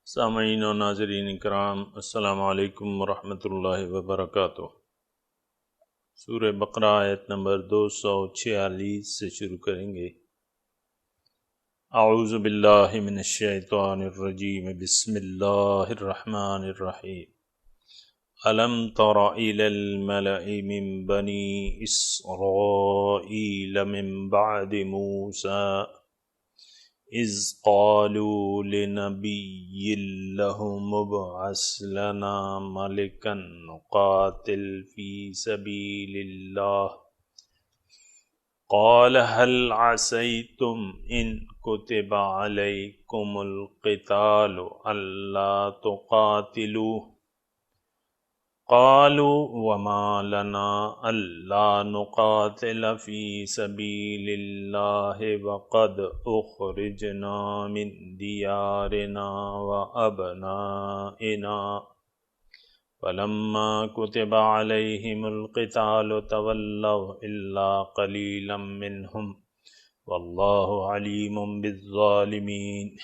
سامعین و ناظرین کرام، السلام علیکم ورحمۃ اللہ وبرکاتہ۔ سورہ بقرہ آیت نمبر 246 سے شروع کریں گے۔ اعوذ باللہ من الشیطان الرجیم، بسم اللہ الرحمن الرحیم۔ الم تر الی الملأ من بنی اسرائیل من بعد موسیٰ اذ قالوا لنبی لهم ابعث لنا ملکا نقاتل فی سبیل اللہ قال هل عسیتم ان کتب علیکم القتال الا تقاتلوا قالوا وما لنا الا نقاتل في سبيل الله وقد اخرجنا من ديارنا وابنائنا فلما كتب عليهم القتال تولوا الا قليلا منهم والله عليم بالظالمين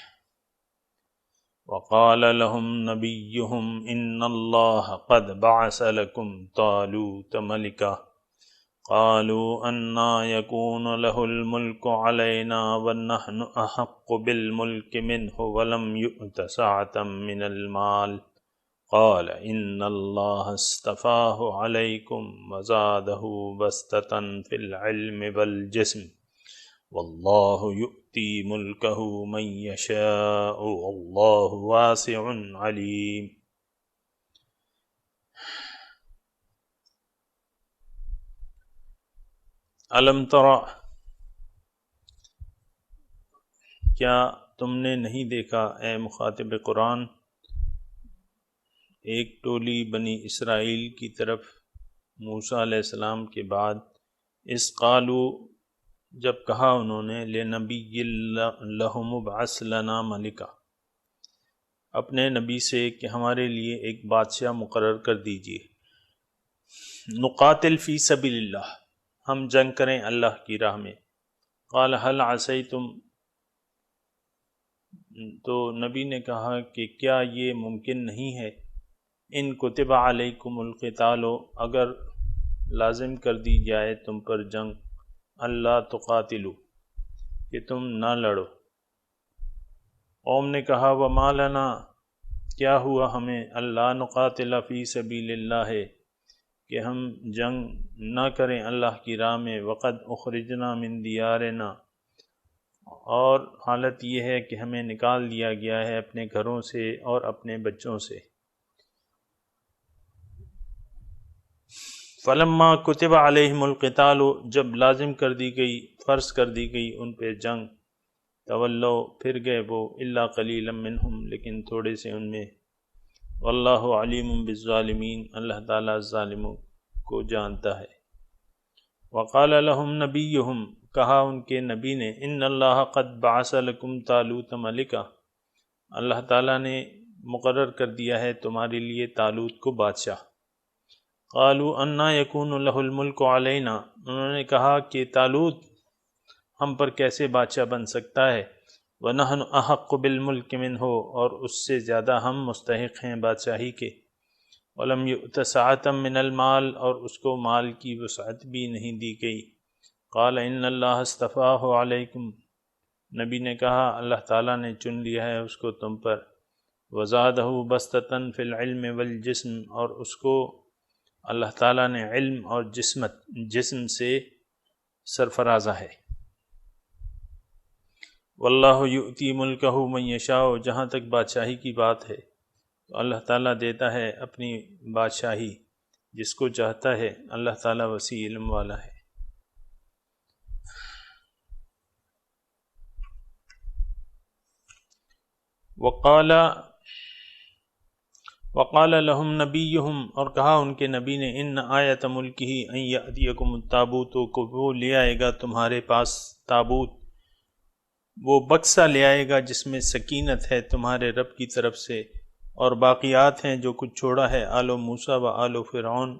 وقال لهم نبيهم إن الله قد بعث لكم طالوت ملكا قالوا أنى يكون له الملك علينا ونحن أحق بالملك منه ولم يؤت سعة من المال قال إن الله اصطفاه عليكم وزاده بسطة في العلم والجسم واللہ یؤتی ملکہ من یشاء واللہ واسع علیم۔ الم تر، کیا تم نے نہیں دیکھا اے مخاطب قرآن ایک ٹولی بنی اسرائیل کی طرف موسیٰ علیہ السلام کے بعد، اس قالو جب کہا انہوں نے لنبی لہم ابعث لنا ملکا، اپنے نبی سے کہ ہمارے لیے ایک بادشاہ مقرر کر دیجئے، نقاتل فی سبیل اللہ، ہم جنگ کریں اللہ کی راہ میں۔ قال هل عسیتم، تو نبی نے کہا کہ کیا یہ ممکن نہیں ہے، ان کتب علیکم القتال، اگر لازم کر دی جائے تم پر جنگ، اللہ تقاتلو، کہ تم نہ لڑو۔ قوم نے کہا وما لنا، کیا ہوا ہمیں، اللہ نقاتل فی سبیل اللہ، کہ ہم جنگ نہ کریں اللہ کی راہ میں، وقد اخرجنا من دیارنا، اور حالت یہ ہے کہ ہمیں نکال دیا گیا ہے اپنے گھروں سے اور اپنے بچوں سے۔ فلما کتب علیہم القتال، جب لازم کر دی گئی، فرض کر دی گئی ان پہ جنگ، تولو، پھر گئے وہ، الا قلیلا منہم، لیکن تھوڑے سے ان میں، واللہ علیم بالظالمین، اللہ تعالیٰ ظالموں کو جانتا ہے۔ وقال لهم نبیہم، کہا ان کے نبی نے، ان اللہ قد بعث لکم طالوت ملکا، اللہ تعالیٰ نے مقرر کر دیا ہے تمہارے لیے طالوت کو بادشاہ۔ قالوا انا یکون لہ الملک علینا، انہوں نے کہا کہ طالوت ہم پر کیسے بادشاہ بن سکتا ہے، ونحن احق بالملک منہ، اور اس سے زیادہ ہم مستحق ہیں بادشاہی کے، ولم یؤت سعة من المال، اور اس کو مال کی وسعت بھی نہیں دی گئی۔ قال ان اللہ اصطفاہ علیکم، نبی نے کہا اللہ تعالیٰ نے چن لیا ہے اس کو تم پر، وزادہ بسطة فی العلم والجسم، اور اس کو اللہ تعالیٰ نے علم اور جسم سے سرفرازہ ہے۔ واللہ یؤتی ملکہ من یشاء، جہاں تک بادشاہی کی بات ہے تو اللہ تعالیٰ دیتا ہے اپنی بادشاہی جس کو چاہتا ہے، اللہ تعالیٰ وسیع علم والا ہے۔ وقال لهم نبیہم، اور کہا ان کے نبی نے، ان آیت ملکہ ان یأتیکم التابوت، کو وہ لے آئے گا تمہارے پاس تابوت، وہ بکسہ لے آئے گا جس میں سکینت ہے تمہارے رب کی طرف سے، اور باقیات ہیں جو کچھ چھوڑا ہے آل موسیٰ و آل فرعون،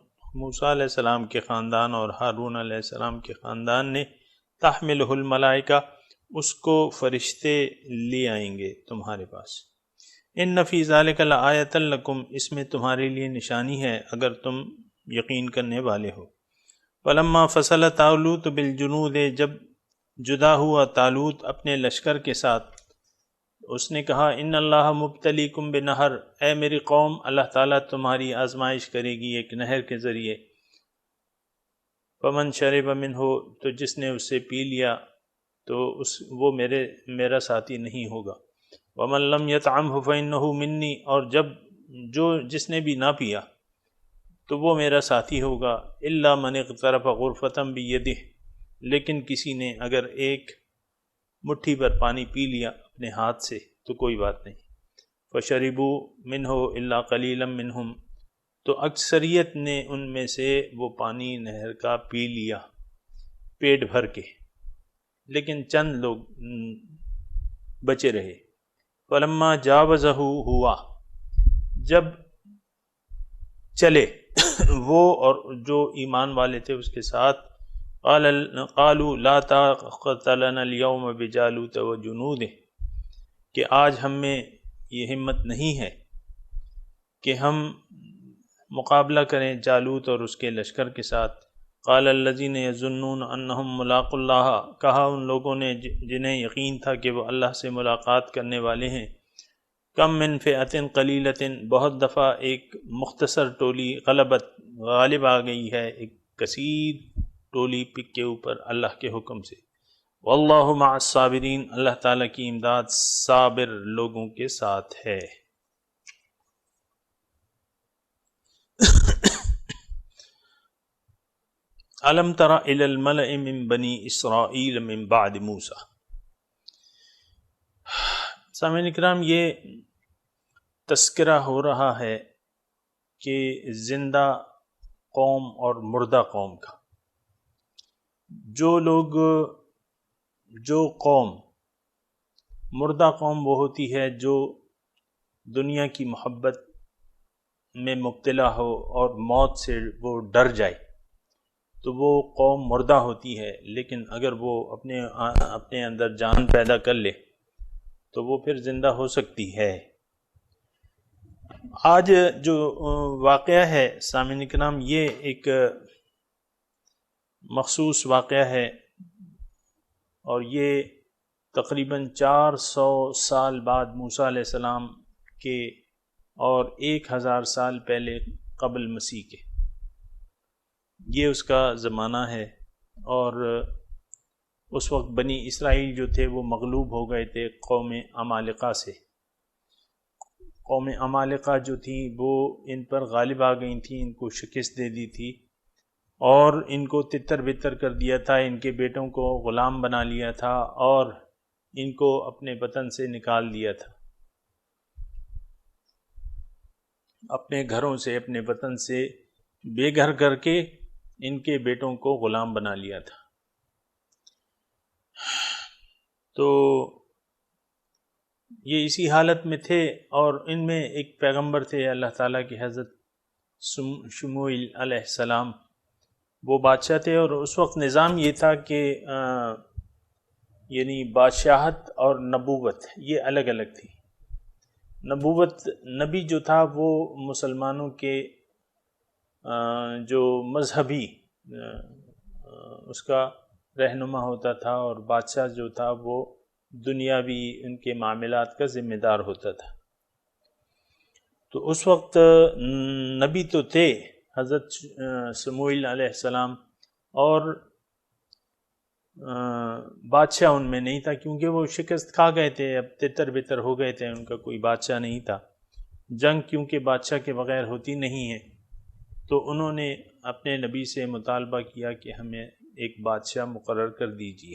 موسیٰ علیہ السلام کے خاندان اور ہارون علیہ السلام کے خاندان نے، تحملہ الملائکہ، اس کو فرشتے لے آئیں گے تمہارے پاس۔ ان فی ذالک لآیۃ لکم، اس میں تمہارے لیے نشانی ہے اگر تم یقین کرنے والے ہو۔ فلما فصل طالوت بالجنود، جب جدا ہوا طالوت اپنے لشکر کے ساتھ، اس نے کہا ان اللہ مبتلیکم بنہر، اے میری قوم اللہ تعالیٰ تمہاری آزمائش کرے گی ایک نہر کے ذریعے۔ فمن شرب منہ، تو جس نے اس سے پی لیا تو وہ میرا ساتھی نہیں ہوگا۔ ومن لم یطعمہ فإنہ منی، اور جس نے بھی نہ پیا تو وہ میرا ساتھی ہوگا۔ الا من اغترف غرفۃ بیدہ، لیکن کسی نے اگر ایک مٹھی پر پانی پی لیا اپنے ہاتھ سے تو کوئی بات نہیں۔ فشربوا منہ الا قلیلا منہم، تو اکثریت نے ان میں سے وہ پانی نہر کا پی لیا پیٹ بھر کے، لیکن چند لوگ بچے رہے۔ فلما جاوزہ ہوا، جب چلے وہ اور جو ایمان والے تھے اس کے ساتھ، قالوا لا طاقت لنا اليوم بجالوت وجنودہ، کہ آج ہم میں یہ ہمت نہیں ہے کہ ہم مقابلہ کریں جالوت اور اس کے لشکر کے ساتھ۔ قال الذین یظنون انہم ملاقو اللہ، کہا ان لوگوں نے جنہیں یقین تھا کہ وہ اللہ سے ملاقات کرنے والے ہیں، کم من فئۃ قلیلۃ، بہت دفعہ ایک مختصر ٹولی غالب آ گئی ہے ایک کثیر ٹولی پک کے اوپر اللہ کے حکم سے۔ واللہ مع الصابرین، اللہ تعالیٰ کی امداد صابر لوگوں کے ساتھ ہے۔ الم تر الی الملأ من بنی اسرائیل من بعد موسیٰ۔ سامعین اکرام، یہ تذکرہ ہو رہا ہے کہ زندہ قوم اور مردہ قوم کا۔ جو قوم مردہ قوم وہ ہوتی ہے جو دنیا کی محبت میں مبتلا ہو اور موت سے وہ ڈر جائے تو وہ قوم مردہ ہوتی ہے، لیکن اگر وہ اپنے اندر جان پیدا کر لے تو وہ پھر زندہ ہو سکتی ہے۔ آج جو واقعہ ہے سامعین کرام، یہ ایک مخصوص واقعہ ہے، اور یہ تقریباً 400 سال بعد موسیٰ علیہ السلام کے اور 1000 سال پہلے قبل مسیح کے، یہ اس کا زمانہ ہے۔ اور اس وقت بنی اسرائیل جو تھے وہ مغلوب ہو گئے تھے قوم عمالقہ سے۔ قوم عمالقہ جو تھیں وہ ان پر غالب آ گئی تھیں، ان کو شکست دے دی تھی اور ان کو تتر بتر کر دیا تھا، ان کے بیٹوں کو غلام بنا لیا تھا اور ان کو اپنے وطن سے نکال دیا تھا، اپنے گھروں سے اپنے وطن سے بے گھر کر کے ان کے بیٹوں کو غلام بنا لیا تھا۔ تو یہ اسی حالت میں تھے، اور ان میں ایک پیغمبر تھے اللہ تعالیٰ کے، حضرت شموئیل علیہ السلام، وہ بادشاہ تھے۔ اور اس وقت نظام یہ تھا کہ یعنی بادشاہت اور نبوت یہ الگ الگ تھی۔ نبوت، نبی جو تھا وہ مسلمانوں کے جو مذہبی اس کا رہنما ہوتا تھا، اور بادشاہ جو تھا وہ دنیاوی ان کے معاملات کا ذمہ دار ہوتا تھا۔ تو اس وقت نبی تو تھے حضرت شموئیل علیہ السلام، اور بادشاہ ان میں نہیں تھا، کیونکہ وہ شکست کھا گئے تھے، اب تتر بتر ہو گئے تھے، ان کا کوئی بادشاہ نہیں تھا۔ جنگ کیونکہ بادشاہ کے بغیر ہوتی نہیں ہے، تو انہوں نے اپنے نبی سے مطالبہ کیا کہ ہمیں ایک بادشاہ مقرر کر دیجیے۔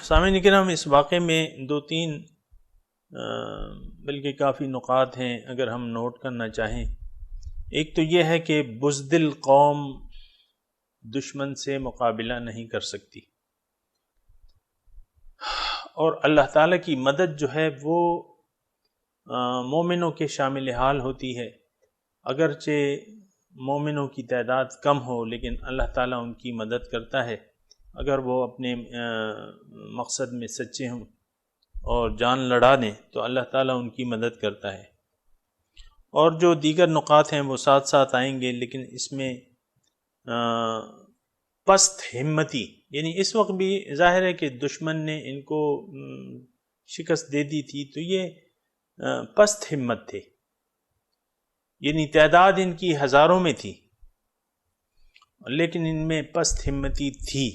سامعین کرام، اس واقعے میں 2-3 بلکہ کافی نقاط ہیں اگر ہم نوٹ کرنا چاہیں۔ ایک تو یہ ہے کہ بزدل قوم دشمن سے مقابلہ نہیں کر سکتی، اور اللہ تعالیٰ کی مدد جو ہے وہ مومنوں کے شامل حال ہوتی ہے۔ اگرچہ مومنوں کی تعداد کم ہو، لیکن اللہ تعالیٰ ان کی مدد کرتا ہے اگر وہ اپنے مقصد میں سچے ہوں۔ اور جان لڑا دیں تو اللہ تعالیٰ ان کی مدد کرتا ہے۔ اور جو دیگر نقاط ہیں وہ ساتھ ساتھ آئیں گے، لیکن اس میں پست ہمتی، یعنی اس وقت بھی ظاہر ہے کہ دشمن نے ان کو شکست دے دی تھی، تو یہ پست ہمت تھے، یعنی تعداد ان کی ہزاروں میں تھی لیکن ان میں پست ہمتی تھی۔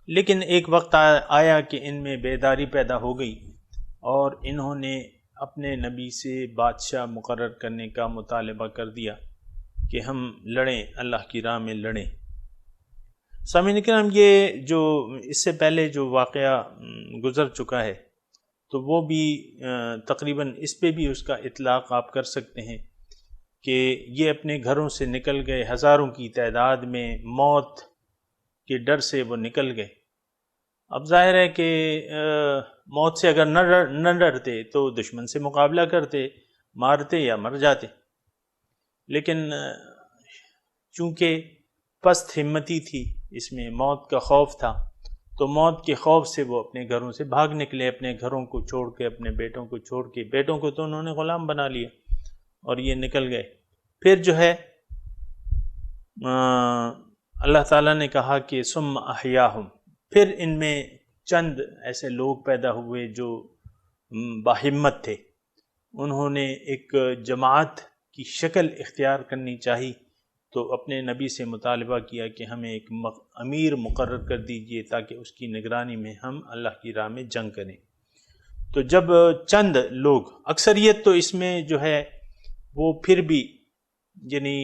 لیکن ایک وقت آیا کہ ان میں بیداری پیدا ہو گئی اور انہوں نے اپنے نبی سے بادشاہ مقرر کرنے کا مطالبہ کر دیا کہ ہم لڑیں، اللہ کی راہ میں لڑیں۔ سامعین کرام، یہ جو اس سے پہلے جو واقعہ گزر چکا ہے تو وہ بھی تقریباً اس پہ بھی اس کا اطلاق آپ کر سکتے ہیں کہ یہ اپنے گھروں سے نکل گئے، ہزاروں کی تعداد میں، موت کے ڈر سے وہ نکل گئے۔ اب ظاہر ہے کہ موت سے اگر نہ ڈرتے تو دشمن سے مقابلہ کرتے، مارتے یا مر جاتے، لیکن چونکہ پست ہمتی تھی، اس میں موت کا خوف تھا، تو موت کے خوف سے وہ اپنے گھروں سے بھاگ نکلے، اپنے گھروں کو چھوڑ کے، اپنے بیٹوں کو چھوڑ کے۔ بیٹوں کو تو انہوں نے غلام بنا لیا اور یہ نکل گئے۔ پھر جو ہے اللہ تعالیٰ نے کہا کہ ثم احیاہم، پھر ان میں چند ایسے لوگ پیدا ہوئے جو باہمت تھے، انہوں نے ایک جماعت کی شکل اختیار کرنی چاہی، تو اپنے نبی سے مطالبہ کیا کہ ہمیں ایک امیر مقرر کر دیجئے تاکہ اس کی نگرانی میں ہم اللہ کی راہ میں جنگ کریں۔ تو جب چند لوگ، اکثریت تو اس میں جو ہے وہ پھر بھی یعنی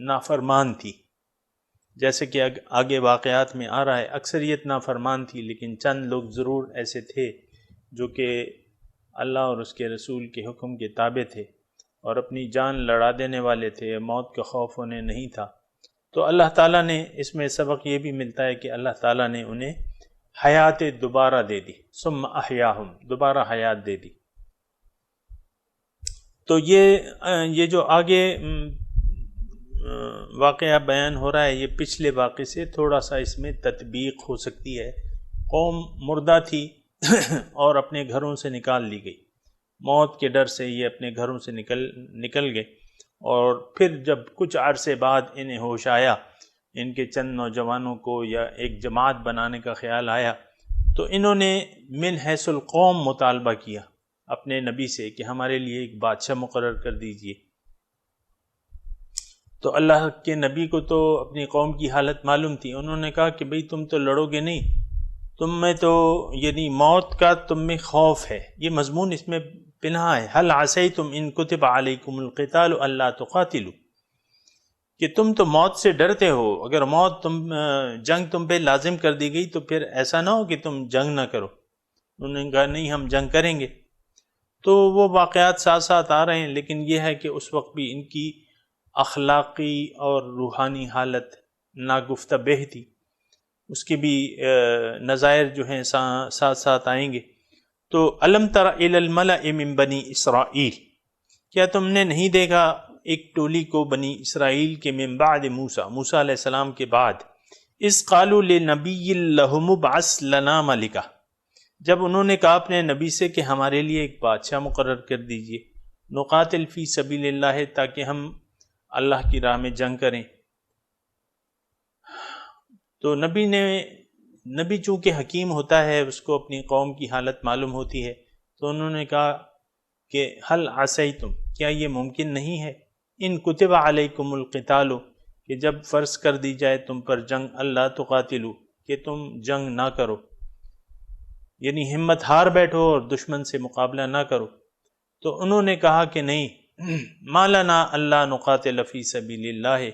نافرمان تھی، جیسے کہ آگے واقعات میں آ رہا ہے، اکثریت نافرمان تھی، لیکن چند لوگ ضرور ایسے تھے جو کہ اللہ اور اس کے رسول کے حکم کے تابع تھے اور اپنی جان لڑا دینے والے تھے، موت کا خوف انہیں نہیں تھا۔ تو اللہ تعالیٰ نے اس میں سبق یہ بھی ملتا ہے کہ اللہ تعالیٰ نے انہیں حیات دوبارہ دے دی، ثم احیاہم، دوبارہ حیات دے دی۔ تو یہ جو آگے واقعہ بیان ہو رہا ہے، یہ پچھلے واقعے سے تھوڑا سا اس میں تطبیق ہو سکتی ہے۔ قوم مردہ تھی اور اپنے گھروں سے نکال لی گئی، موت کے ڈر سے یہ اپنے گھروں سے نکل گئے، اور پھر جب کچھ عرصے بعد انہیں ہوش آیا، ان کے چند نوجوانوں کو یا ایک جماعت بنانے کا خیال آیا، تو انہوں نے من حیث القوم مطالبہ کیا اپنے نبی سے کہ ہمارے لیے ایک بادشاہ مقرر کر دیجئے۔ تو اللہ کے نبی کو تو اپنی قوم کی حالت معلوم تھی، انہوں نے کہا کہ بھئی تم تو لڑو گے نہیں، تم میں تو یعنی موت کا تم میں خوف ہے، یہ مضمون اس میں پنہا ہے۔ هل عسیتم ان کتب علیکم القتال الا تقاتلوا، کہ تم تو موت سے ڈرتے ہو، اگر جنگ تم پہ لازم کر دی گئی تو پھر ایسا نہ ہو کہ تم جنگ نہ کرو۔ انہوں نے کہا نہیں، ہم جنگ کریں گے۔ تو وہ واقعات ساتھ ساتھ آ رہے ہیں، لیکن یہ ہے کہ اس وقت بھی ان کی اخلاقی اور روحانی حالت ناگفتہ بہ تھی، اس کے بھی نظائر جو ہیں ساتھ ساتھ آئیں گے۔ تو الم تر الی الملأ من بنی اسرائیل، کیا تم نے نہیں دیکھا ایک ٹولی کو بنی اسرائیل کے من بعد موسیٰ علیہ السلام کے بعد، اذ قالوا لنبی لہم ابعث لنا ملکا، جب انہوں نے کہا اپنے نبی سے کہ ہمارے لیے ایک بادشاہ مقرر کر دیجئے، نقاتل فی سبیل اللہ، تاکہ ہم اللہ کی راہ میں جنگ کریں۔ تو نبی چونکہ حکیم ہوتا ہے، اس کو اپنی قوم کی حالت معلوم ہوتی ہے، تو انہوں نے کہا کہ حل عسیتم، کیا یہ ممکن نہیں ہے، ان کتب علیکم القتال، کہ جب فرض کر دی جائے تم پر جنگ، اللہ تقاتلو، کہ تم جنگ نہ کرو، یعنی ہمت ہار بیٹھو اور دشمن سے مقابلہ نہ کرو۔ تو انہوں نے کہا کہ نہیں، ما لنا اللہ نقاتل فی سبیل اللہ،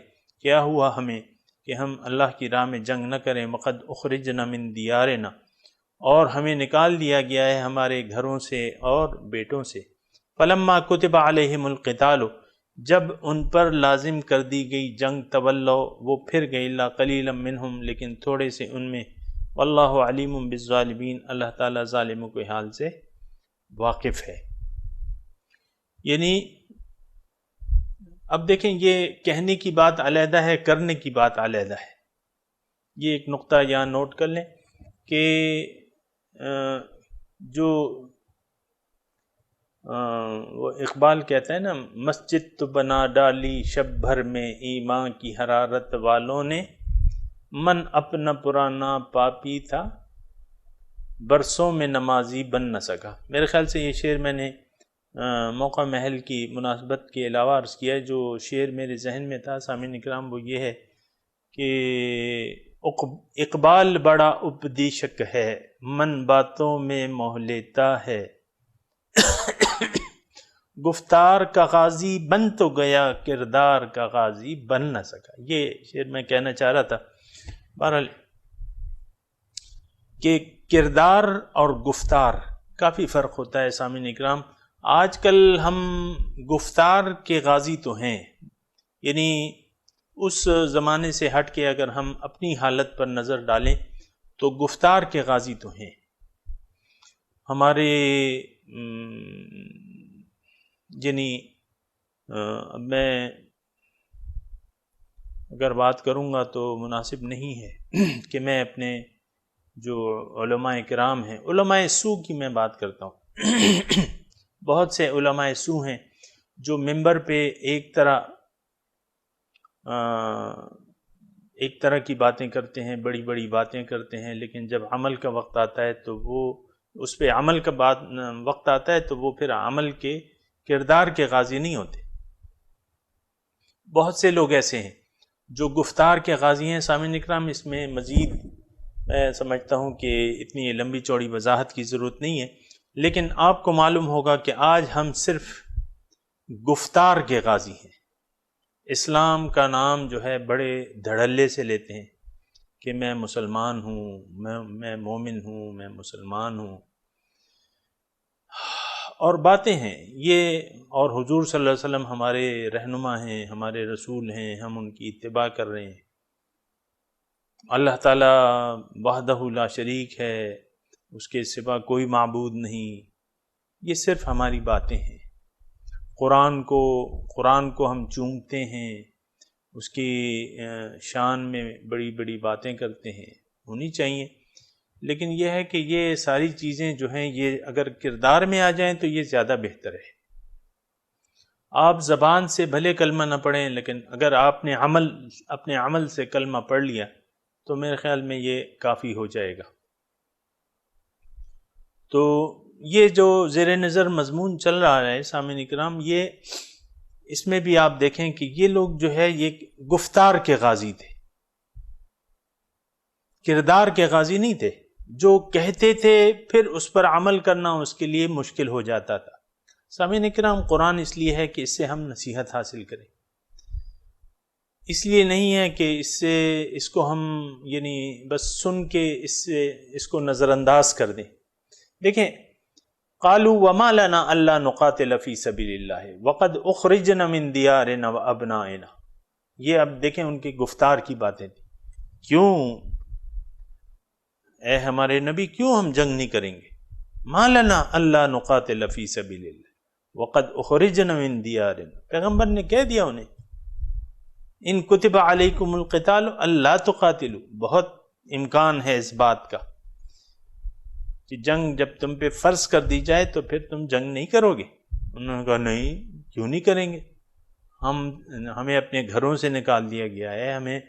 کیا ہوا ہمیں کہ ہم اللہ کی راہ میں جنگ نہ کریں، وقد اخرجنا من دیارنا، اور ہمیں نکال دیا گیا ہے ہمارے گھروں سے اور بیٹوں سے۔ فلما کتب علیہم القتال، جب ان پر لازم کر دی گئی جنگ، تولوا، وہ پھر گئے، الا قلیلا منہم، لیکن تھوڑے سے ان میں، واللہ علیم بالظالمین، اللہ تعالیٰ ظالموں کے حال سے واقف ہے۔ یعنی اب دیکھیں، یہ کہنے کی بات علیحدہ ہے، کرنے کی بات علیحدہ ہے۔ یہ ایک نقطہ یہاں نوٹ کر لیں کہ جو وہ اقبال کہتا ہے نا، مسجد تو بنا ڈالی شب بھر میں ایمان کی حرارت والوں نے، من اپنا پرانا پاپی تھا برسوں میں نمازی بن نہ سکا۔ میرے خیال سے یہ شعر میں نے موقع محل کی مناسبت کے علاوہ عرض کیا ہے۔ جو شعر میرے ذہن میں تھا سامعین اکرام وہ یہ ہے کہ اقبال بڑا اپدیشک ہے، من باتوں میں موہ لیتا ہے، گفتار کا غازی بن تو گیا کردار کا غازی بن نہ سکا۔ یہ شعر میں کہنا چاہ رہا تھا بہرحال کہ کردار اور گفتار کافی فرق ہوتا ہے سامعین اکرام۔ آج کل ہم گفتار کے غازی تو ہیں، یعنی اس زمانے سے ہٹ کے اگر ہم اپنی حالت پر نظر ڈالیں تو گفتار کے غازی تو ہیں۔ ہمارے یعنی میں اگر بات کروں گا تو مناسب نہیں ہے کہ میں اپنے جو علماء کرام ہیں، علماء سو کی میں بات کرتا ہوں۔ بہت سے علماء سو ہیں جو ممبر پہ ایک طرح کی باتیں کرتے ہیں، بڑی بڑی باتیں کرتے ہیں، لیکن جب عمل کا وقت آتا ہے تو وہ اس پہ عمل کا وقت آتا ہے تو وہ پھر عمل کے کردار کے غازی نہیں ہوتے۔ بہت سے لوگ ایسے ہیں جو گفتار کے غازی ہیں۔ سامعین اکرام اس میں مزید میں سمجھتا ہوں کہ اتنی لمبی چوڑی وضاحت کی ضرورت نہیں ہے، لیکن آپ کو معلوم ہوگا کہ آج ہم صرف گفتار کے غازی ہیں۔ اسلام کا نام جو ہے بڑے دھڑلے سے لیتے ہیں کہ میں مسلمان ہوں، میں مومن ہوں، میں مسلمان ہوں، اور باتیں ہیں یہ، اور حضور صلی اللہ علیہ وسلم ہمارے رہنما ہیں، ہمارے رسول ہیں، ہم ان کی اتباع کر رہے ہیں۔ اللہ تعالیٰ وحدہ لا شریک ہے، اس کے سوا کوئی معبود نہیں، یہ صرف ہماری باتیں ہیں۔ قرآن کو ہم چومتے ہیں، اس کی شان میں بڑی بڑی باتیں کرتے ہیں، ہونی چاہیے، لیکن یہ ہے کہ یہ ساری چیزیں جو ہیں یہ اگر کردار میں آ جائیں تو یہ زیادہ بہتر ہے۔ آپ زبان سے بھلے کلمہ نہ پڑھیں، لیکن اگر آپ نے اپنے عمل سے کلمہ پڑھ لیا تو میرے خیال میں یہ کافی ہو جائے گا۔ تو یہ جو زیر نظر مضمون چل رہا ہے سامعین اکرام، یہ اس میں بھی آپ دیکھیں کہ یہ لوگ جو ہے یہ گفتار کے غازی تھے، کردار کے غازی نہیں تھے۔ جو کہتے تھے پھر اس پر عمل کرنا اس کے لیے مشکل ہو جاتا تھا۔ سامعین اکرام، قرآن اس لیے ہے کہ اس سے ہم نصیحت حاصل کریں، اس لیے نہیں ہے کہ اس کو ہم یعنی بس سن کے اس کو نظر انداز کر دیں۔ دیکھیں، قالوا وما لنا الا نقاتل فی سبیل اللہ وقد اخرجنا من دیارنا وابنائنا، یہ اب دیکھیں ان کی گفتار کی باتیں تھیں۔ کیوں اے ہمارے نبی، کیوں ہم جنگ نہیں کریں گے؟ ما لنا الا نقاتل فی سبیل اللہ وقد اخرجنا من دیارنا، پیغمبر نے کہہ دیا انہیں، ان کتب علیکم القتال الا تقاتلوا، بہت امکان ہے اس بات کا کہ جنگ جب تم پہ فرض کر دی جائے تو پھر تم جنگ نہیں کرو گے۔ انہوں نے کہا نہیں، کیوں نہیں کریں گے، ہمیں اپنے گھروں سے نکال دیا گیا ہے، ہمیں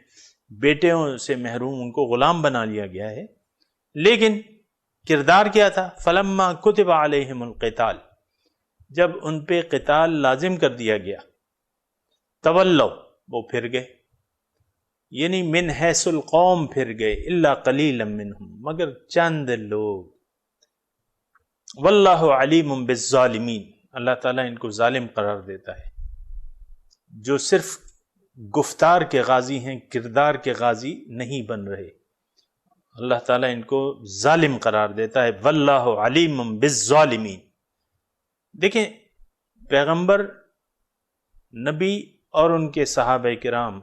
بیٹوں سے محروم، ان کو غلام بنا لیا گیا ہے، لیکن کردار کیا تھا؟ فلما کتب علیہم القتال، جب ان پہ قتال لازم کر دیا گیا، تولوا، وہ پھر گئے، یعنی من حیث القوم پھر گئے، الا قلیلا منہم، مگر چند لوگ، واللہ علیم بالظالمین، اللہ تعالیٰ ان کو ظالم قرار دیتا ہے۔ جو صرف گفتار کے غازی ہیں، کردار کے غازی نہیں بن رہے، اللہ تعالیٰ ان کو ظالم قرار دیتا ہے۔ واللہ علیم بالظالمین۔ دیکھیں، پیغمبر، نبی اور ان کے صحابہ کرام،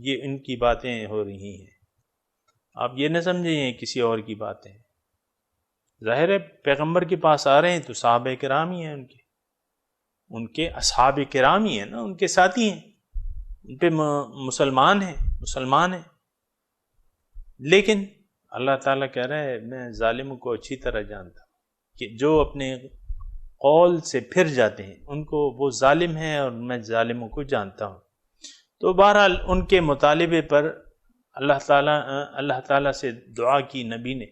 یہ ان کی باتیں ہو رہی ہیں، آپ یہ نہ سمجھیں یہ کسی اور کی باتیں ہیں۔ ظاہر ہے پیغمبر کے پاس آ رہے ہیں تو صحابہ کرام ہی ہیں، ان کے اصحاب کرام ہی ہیں نا، ان کے ساتھی ہیں، ان پہ مسلمان ہیں، لیکن اللہ تعالیٰ کہہ رہا ہے میں ظالموں کو اچھی طرح جانتا ہوں، کہ جو اپنے قول سے پھر جاتے ہیں ان کو وہ ظالم ہیں اور میں ظالموں کو جانتا ہوں. تو بہرحال ان کے مطالبے پر اللہ تعالیٰ سے دعا کی نبی نے.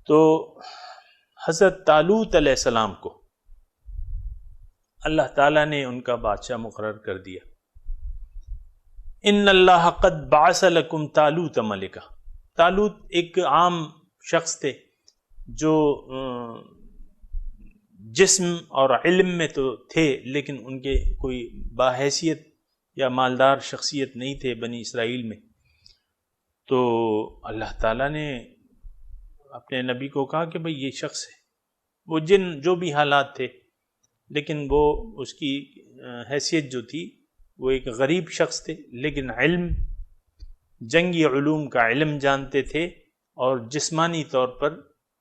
تو حضرت طالوت علیہ السلام کو اللہ تعالیٰ نے ان کا بادشاہ مقرر کر دیا. ان اللہ قد بعث لکم طالوت ملکا. طالوت ایک عام شخص تھے جو جسم اور علم میں تو تھے لیکن ان کے کوئی باحیثیت یا مالدار شخصیت نہیں تھے بنی اسرائیل میں. تو اللہ تعالیٰ نے اپنے نبی کو کہا کہ بھئی یہ شخص ہے. وہ جو بھی حالات تھے لیکن وہ اس کی حیثیت جو تھی وہ ایک غریب شخص تھے لیکن علم جنگی علوم کا علم جانتے تھے اور جسمانی طور پر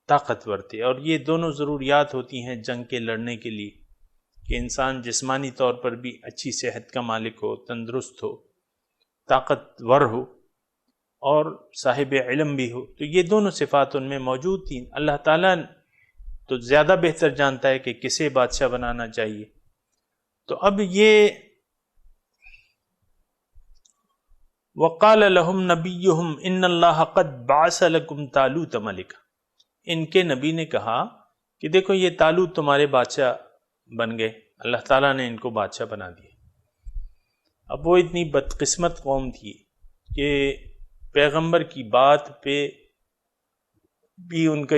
طاقتور تھے. اور یہ دونوں ضروریات ہوتی ہیں جنگ کے لڑنے کے لیے کہ انسان جسمانی طور پر بھی اچھی صحت کا مالک ہو، تندرست ہو، طاقتور ہو اور صاحب علم بھی ہو. تو یہ دونوں صفات ان میں موجود تھیں. اللہ تعالیٰ تو زیادہ بہتر جانتا ہے کہ کسے بادشاہ بنانا چاہیے. تو اب یہ وقال لهم نبیہم ان اللہ قد بعث لکم طالوت ملکا. ان کے نبی نے کہا کہ دیکھو یہ طالوت تمہارے بادشاہ بن گئے، اللہ تعالیٰ نے ان کو بادشاہ بنا دیا. اب وہ اتنی بدقسمت قوم تھی کہ پیغمبر کی بات پہ بھی ان کا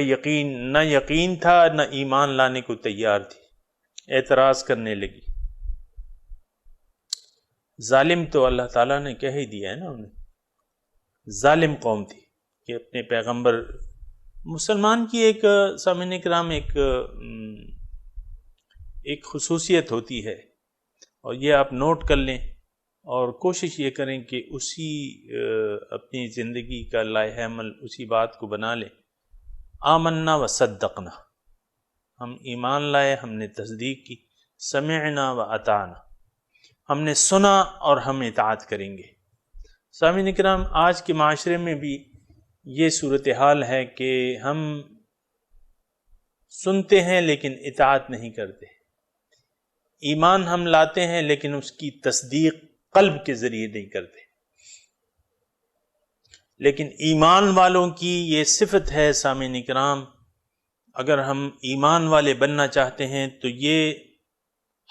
نہ یقین تھا نہ ایمان لانے کو تیار تھی، اعتراض کرنے لگی. ظالم تو اللہ تعالیٰ نے کہہ ہی دیا ہے نا، انہیں ظالم قوم تھی کہ اپنے پیغمبر. مسلمان کی ایک سامعین کرام ایک خصوصیت ہوتی ہے اور یہ آپ نوٹ کر لیں اور کوشش یہ کریں کہ اسی اپنی زندگی کا لائحہ عمل اسی بات کو بنا لیں. آمنا و صدقنا، ہم ایمان لائے، ہم نے تصدیق کی. سمعنا و اطعنا، ہم نے سنا اور ہم اطاعت کریں گے. سامعین کرام آج کے معاشرے میں بھی یہ صورتحال ہے کہ ہم سنتے ہیں لیکن اطاعت نہیں کرتے. ایمان ہم لاتے ہیں لیکن اس کی تصدیق قلب کے ذریعے نہیں کرتے. لیکن ایمان والوں کی یہ صفت ہے سامعین کرام، اگر ہم ایمان والے بننا چاہتے ہیں تو یہ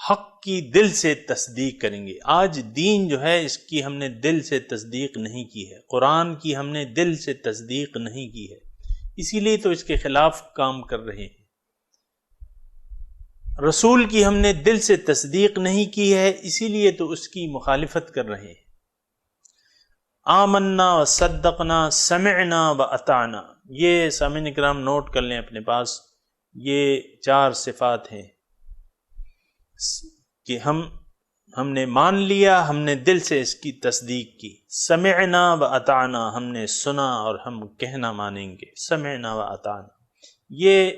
حق کی دل سے تصدیق کریں گے. آج دین جو ہے اس کی ہم نے دل سے تصدیق نہیں کی ہے، قرآن کی ہم نے دل سے تصدیق نہیں کی ہے، اسی لیے تو اس کے خلاف کام کر رہے ہیں. رسول کی ہم نے دل سے تصدیق نہیں کی ہے، اسی لیے تو اس کی مخالفت کر رہے ہیں. آمنا و صدقنا سمعنا و اطعنا، یہ سامعین کرام نوٹ کر لیں اپنے پاس. یہ 4 صفات ہیں کہ ہم نے مان لیا، ہم نے دل سے اس کی تصدیق کی. سمعنا و اطعنا، ہم نے سنا اور ہم کہنا مانیں گے. سمعنا و اطعنا، یہ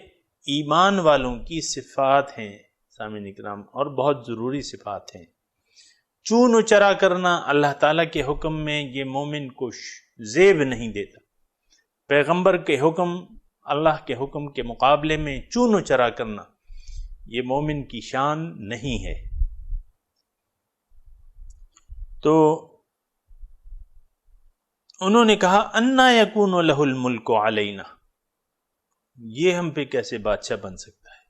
ایمان والوں کی صفات ہیں سامعین اکرام، اور بہت ضروری صفات ہیں. چون و چرا کرنا اللہ تعالیٰ کے حکم میں یہ مومن کو زیب نہیں دیتا. پیغمبر کے حکم، اللہ کے حکم کے مقابلے میں چون و چرا کرنا یہ مومن کی شان نہیں ہے. تو انہوں نے کہا انا یکون لہ الملک علینا، یہ ہم پہ کیسے بادشاہ بن سکتا ہے.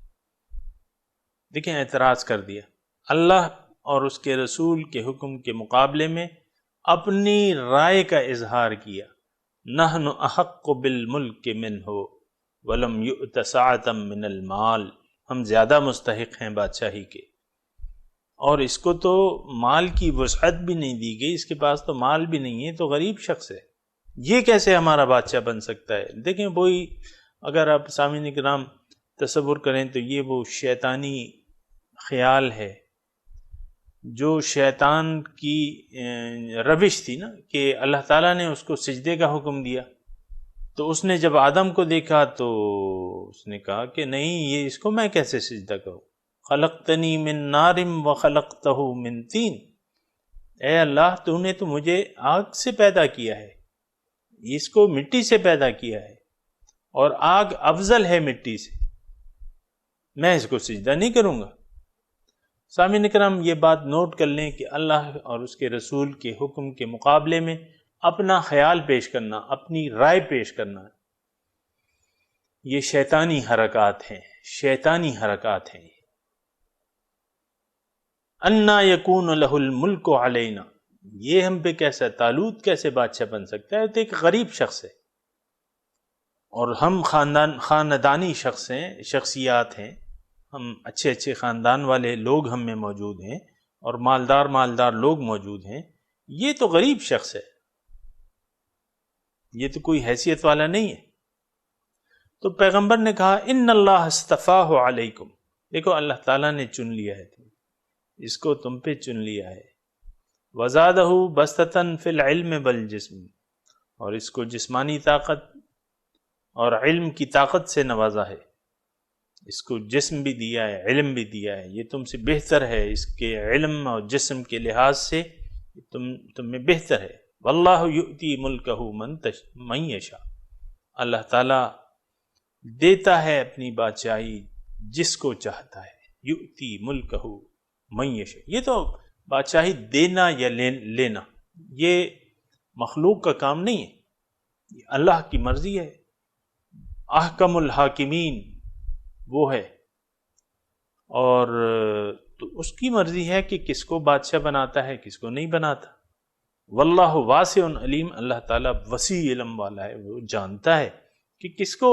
دیکھیں اعتراض کر دیا. اللہ اور اس کے رسول کے حکم کے مقابلے میں اپنی رائے کا اظہار کیا. نحن احق بالملک منہ ولم یؤت سعۃ من المال، ہم زیادہ مستحق ہیں بادشاہی کے، اور اس کو تو مال کی وسعت بھی نہیں دی گئی، اس کے پاس تو مال بھی نہیں ہے، تو غریب شخص ہے، یہ کیسے ہمارا بادشاہ بن سکتا ہے. دیکھیں وہی اگر آپ سامعین کرام تصور کریں تو یہ وہ شیطانی خیال ہے جو شیطان کی روش تھی نا، کہ اللہ تعالیٰ نے اس کو سجدے کا حکم دیا تو اس نے جب آدم کو دیکھا تو اس نے کہا کہ نہیں، یہ اس کو میں کیسے سجدہ کروں. خلقتنی من نار و خلقتہ من طین، اے اللہ تو نے تو مجھے آگ سے پیدا کیا ہے، اس کو مٹی سے پیدا کیا ہے، اور آگ افضل ہے مٹی سے، میں اس کو سجدہ نہیں کروں گا۔ سامعین کرام، یہ بات نوٹ کر لیں کہ اللہ اور اس کے رسول کے حکم کے مقابلے میں اپنا خیال پیش کرنا، اپنی رائے پیش کرنا، یہ شیطانی حرکات ہیں، شیطانی حرکات ہیں۔ انا یکون لہ الملک علینا، یہ ہم پہ کیسا، طالوت کیسے بادشاہ بن سکتا ہے؟ تو ایک غریب شخص ہے، اور ہم خاندانی شخص ہیں، شخصیات ہیں، ہم اچھے اچھے خاندان والے لوگ ہم میں موجود ہیں، اور مالدار لوگ موجود ہیں، یہ تو غریب شخص ہے، یہ تو کوئی حیثیت والا نہیں ہے۔ تو پیغمبر نے کہا ان اللہ اصطفاہ علیکم، دیکھو اللہ تعالیٰ نے چن لیا ہے، اس کو تم پہ چن لیا ہے۔ وزادہ بسطۃ فی العلم والجسم، اور اس کو جسمانی طاقت اور علم کی طاقت سے نوازا ہے، اس کو جسم بھی دیا ہے، علم بھی دیا ہے، یہ تم سے بہتر ہے، اس کے علم اور جسم کے لحاظ سے تم میں بہتر ہے۔ واللہ یؤتی ملکہ من یشاء، اللہ تعالیٰ دیتا ہے اپنی بادشاہی جس کو چاہتا ہے، یؤتی ملکہ من یشاء، یہ تو بادشاہی دینا یا لینا یہ مخلوق کا کام نہیں ہے، یہ اللہ کی مرضی ہے۔ احکم الحاکمین وہ ہے، اور تو اس کی مرضی ہے کہ کس کو بادشاہ بناتا ہے، کس کو نہیں بناتا۔ واللہ واسع علیم، اللہ تعالیٰ وسیع علم والا ہے، وہ جانتا ہے کہ کس کو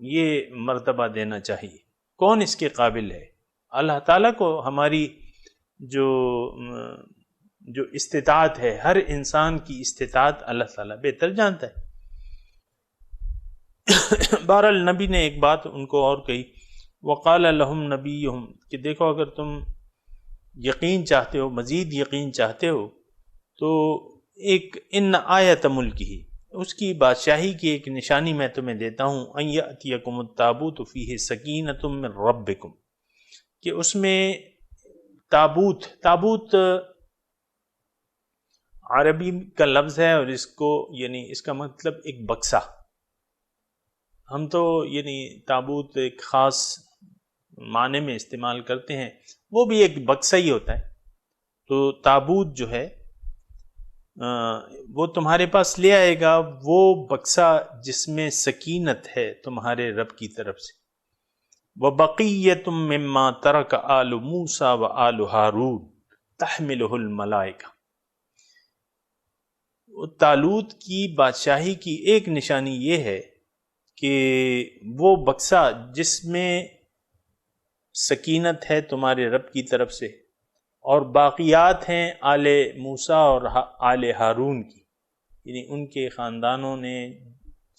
یہ مرتبہ دینا چاہیے، کون اس کے قابل ہے۔ اللہ تعالیٰ کو ہماری جو استطاعت ہے، ہر انسان کی استطاعت اللہ تعالیٰ بہتر جانتا ہے۔ بہرحال نبی نے ایک بات ان کو اور کہی، وقال لهم نبیہم، کہ دیکھو اگر تم یقین چاہتے ہو، مزید یقین چاہتے ہو، تو ایک ان آیت ملکی، اس کی بادشاہی کی ایک نشانی میں تمہیں دیتا ہوں، ان یأتیکم التابوت فیہ سکینۃ من ربکم، کہ اس میں تابوت عربی کا لفظ ہے، اور اس کو یعنی اس کا مطلب ایک بکسا، ہم تو یعنی تابوت ایک خاص معنی میں استعمال کرتے ہیں، وہ بھی ایک بکسا ہی ہوتا ہے۔ تو تابوت جو ہے وہ تمہارے پاس لے آئے گا، وہ بکسا جس میں سکینت ہے تمہارے رب کی طرف سے۔ وَبَقِيَّةٌ مِّمَّا تَرَكَ آلُ مُوسَىٰ وَآلُ هَارُونَ تَحْمِلُهُ الْمَلَائِكَةُ، طالوت کی بادشاہی کی ایک نشانی یہ ہے کہ وہ بکسا جس میں سکینت ہے تمہارے رب کی طرف سے، اور باقیات ہیں آل موسیٰ اور آل ہارون کی، یعنی ان کے خاندانوں نے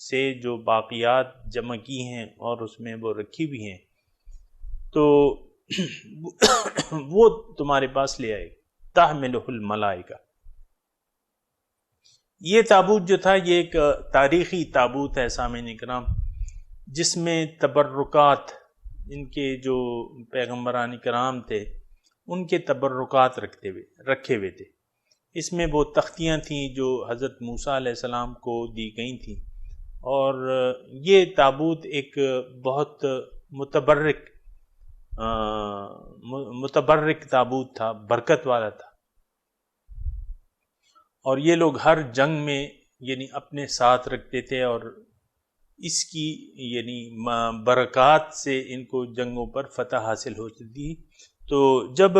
سے جو باقیات جمع کی ہیں اور اس میں وہ رکھی بھی ہیں، تو وہ تمہارے پاس لے آئے، تحملہ الملائکہ۔ یہ تابوت جو تھا یہ ایک تاریخی تابوت ہے سامعین اکرام، جس میں تبرکات، ان کے جو پیغمبران کرام تھے ان کے تبرکات رکھے ہوئے تھے۔ اس میں وہ تختیاں تھیں جو حضرت موسیٰ علیہ السلام کو دی گئی تھیں، اور یہ تابوت ایک بہت متبرک تابوت تھا، برکت والا تھا، اور یہ لوگ ہر جنگ میں یعنی اپنے ساتھ رکھتے تھے، اور اس کی یعنی برکات سے ان کو جنگوں پر فتح حاصل ہوتی تھی۔ تو جب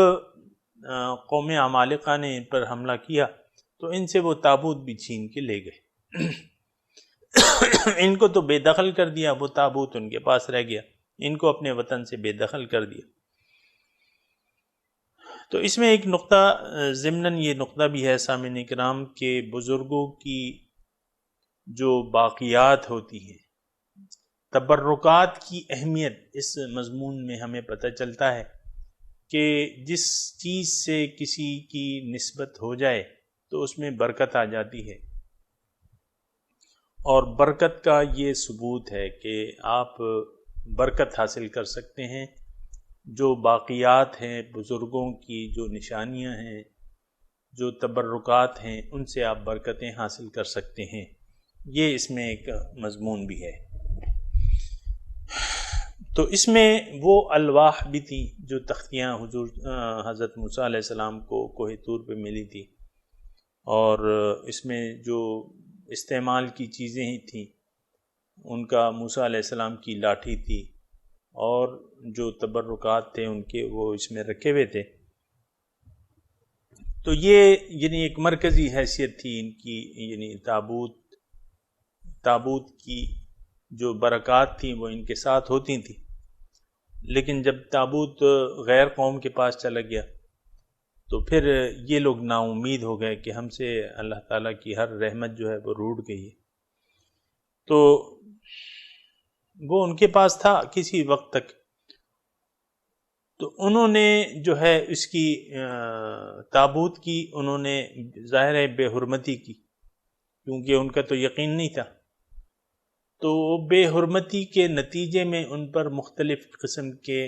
قوم عمالقہ نے ان پر حملہ کیا تو ان سے وہ تابوت بھی چھین کے لے گئے، ان کو تو بے دخل کر دیا، وہ تابوت ان کے پاس رہ گیا، ان کو اپنے وطن سے بے دخل کر دیا۔ تو اس میں ایک نقطہ ضمناً یہ نقطہ بھی ہے سامعین کرام کہ بزرگوں کی جو باقیات ہوتی ہیں، تبرکات کی اہمیت اس مضمون میں ہمیں پتہ چلتا ہے کہ جس چیز سے کسی کی نسبت ہو جائے تو اس میں برکت آ جاتی ہے، اور برکت کا یہ ثبوت ہے کہ آپ برکت حاصل کر سکتے ہیں، جو باقیات ہیں بزرگوں کی، جو نشانیاں ہیں، جو تبرکات ہیں، ان سے آپ برکتیں حاصل کر سکتے ہیں، یہ اس میں ایک مضمون بھی ہے۔ تو اس میں وہ الواح بھی تھی جو تختیاں حضرت موسیٰ علیہ السلام کو کوہ طور پہ ملی تھی، اور اس میں جو استعمال کی چیزیں ہی تھیں ان کا موسیٰ علیہ السلام کی لاٹھی تھی، اور جو تبرکات تھے ان کے وہ اس میں رکھے ہوئے تھے. تو یہ یعنی ایک مرکزی حیثیت تھی ان کی، یعنی تابوت کی جو برکات تھیں وہ ان کے ساتھ ہوتی تھیں. لیکن جب تابوت غیر قوم کے پاس چلا گیا تو پھر یہ لوگ نا امید ہو گئے کہ ہم سے اللہ تعالیٰ کی ہر رحمت جو ہے وہ روٹ گئی ہے. تو وہ ان کے پاس تھا کسی وقت تک، تو انہوں نے جو ہے اس کی تابوت کی انہوں نے ظاہر ہے بے حرمتی کی، کیونکہ ان کا تو یقین نہیں تھا. تو بے حرمتی کے نتیجے میں ان پر مختلف قسم کے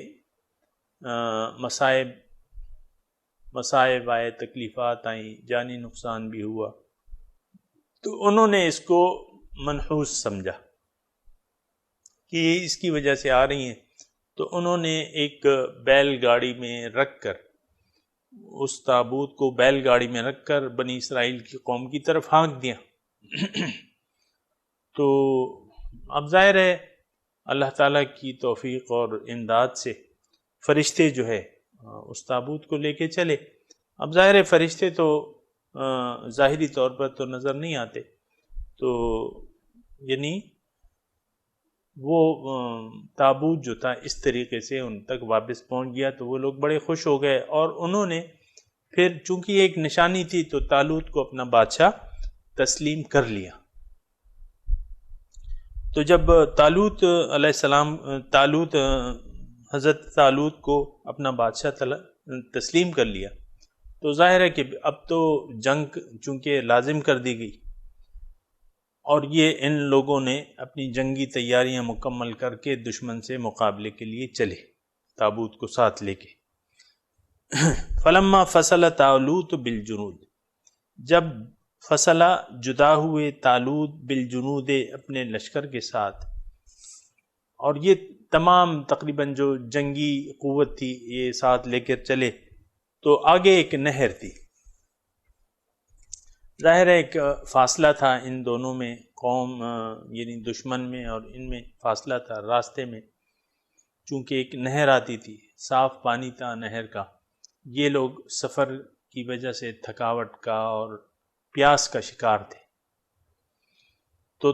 مصائب آئے، تکلیفات آئیں، جانی نقصان بھی ہوا. تو انہوں نے اس کو منحوس سمجھا کہ یہ اس کی وجہ سے آ رہی ہیں. تو انہوں نے ایک بیل گاڑی میں رکھ کر، اس تابوت کو بیل گاڑی میں رکھ کر بنی اسرائیل کی قوم کی طرف ہانک دیا. تو اب ظاہر ہے اللہ تعالیٰ کی توفیق اور امداد سے فرشتے جو ہے اس تابوت کو لے کے چلے. اب ظاہر ہے فرشتے تو ظاہری طور پر تو نظر نہیں آتے، تو یعنی وہ تابوت جو تھا اس طریقے سے ان تک واپس پہنچ گیا. تو وہ لوگ بڑے خوش ہو گئے، اور انہوں نے پھر چونکہ ایک نشانی تھی تو طالوت کو اپنا بادشاہ تسلیم کر لیا. تو جب طالوت علیہ السلام حضرت طالوت کو اپنا بادشاہ تسلیم کر لیا، تو ظاہر ہے کہ اب تو جنگ چونکہ لازم کر دی گئی، اور یہ ان لوگوں نے اپنی جنگی تیاریاں مکمل کر کے دشمن سے مقابلے کے لیے چلے تابوت کو ساتھ لے کے. فلما فصل طالوت بالجنود، جب فصلہ جدا ہوئے طالوت بالجنود اپنے لشکر کے ساتھ، اور یہ تمام تقریباً جو جنگی قوت تھی یہ ساتھ لے کر چلے. تو آگے ایک نہر تھی، ظاہر ہے ایک فاصلہ تھا ان دونوں میں، قوم یعنی دشمن میں اور ان میں فاصلہ تھا راستے میں، چونکہ ایک نہر آتی تھی، صاف پانی تھا نہر کا. یہ لوگ سفر کی وجہ سے تھکاوٹ کا اور پیاس کا شکار تھے. تو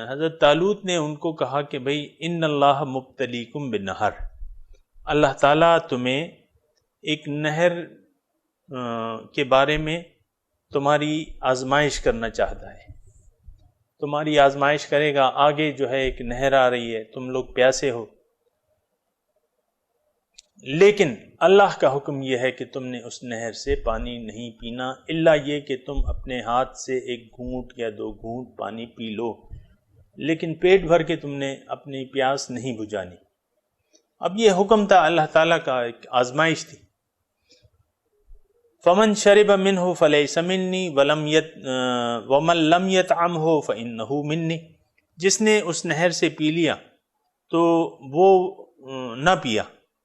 حضرت طالوت نے ان کو کہا کہ بھئی ان اللہ مبتلیکم بنہر، اللہ تعالیٰ تمہیں ایک نہر کے بارے میں تمہاری آزمائش کرنا چاہتا ہے، تمہاری آزمائش کرے گا. آگے جو ہے ایک نہر آ رہی ہے، تم لوگ پیاسے ہو، لیکن اللہ کا حکم یہ ہے کہ تم نے اس نہر سے پانی نہیں پینا، الا یہ کہ تم اپنے ہاتھ سے ایک گھونٹ یا 2 گھونٹ پانی پی لو، لیکن پیٹ بھر کے تم نے اپنی پیاس نہیں بجھانی. اب یہ حکم تھا اللہ تعالیٰ کا، ایک آزمائش تھی. فمن شرب منہ فلیس منی ومن لم یطعمہ فانہ منی، جس نے اس نہر سے پی لیا تو وہ نہ پیا.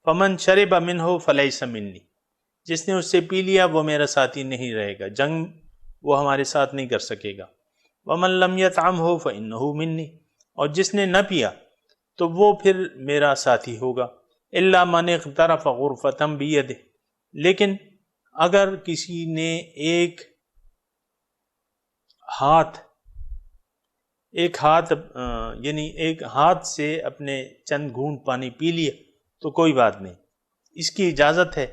فمن شرب منہ فلیس منی، جس نے اس سے پی لیا وہ میرا ساتھی نہیں رہے گا، جنگ وہ ہمارے ساتھ نہیں کر سکے گا. ومن لم یطعمہ فانہ منی، اور جس نے نہ پیا تو وہ پھر میرا ساتھی ہوگا. الا من اغترف غرفۃ بیدہ، لیکن اگر کسی نے ایک ہاتھ یعنی ایک ہاتھ سے اپنے چند گھونٹ پانی پی لیا تو کوئی بات نہیں، اس کی اجازت ہے.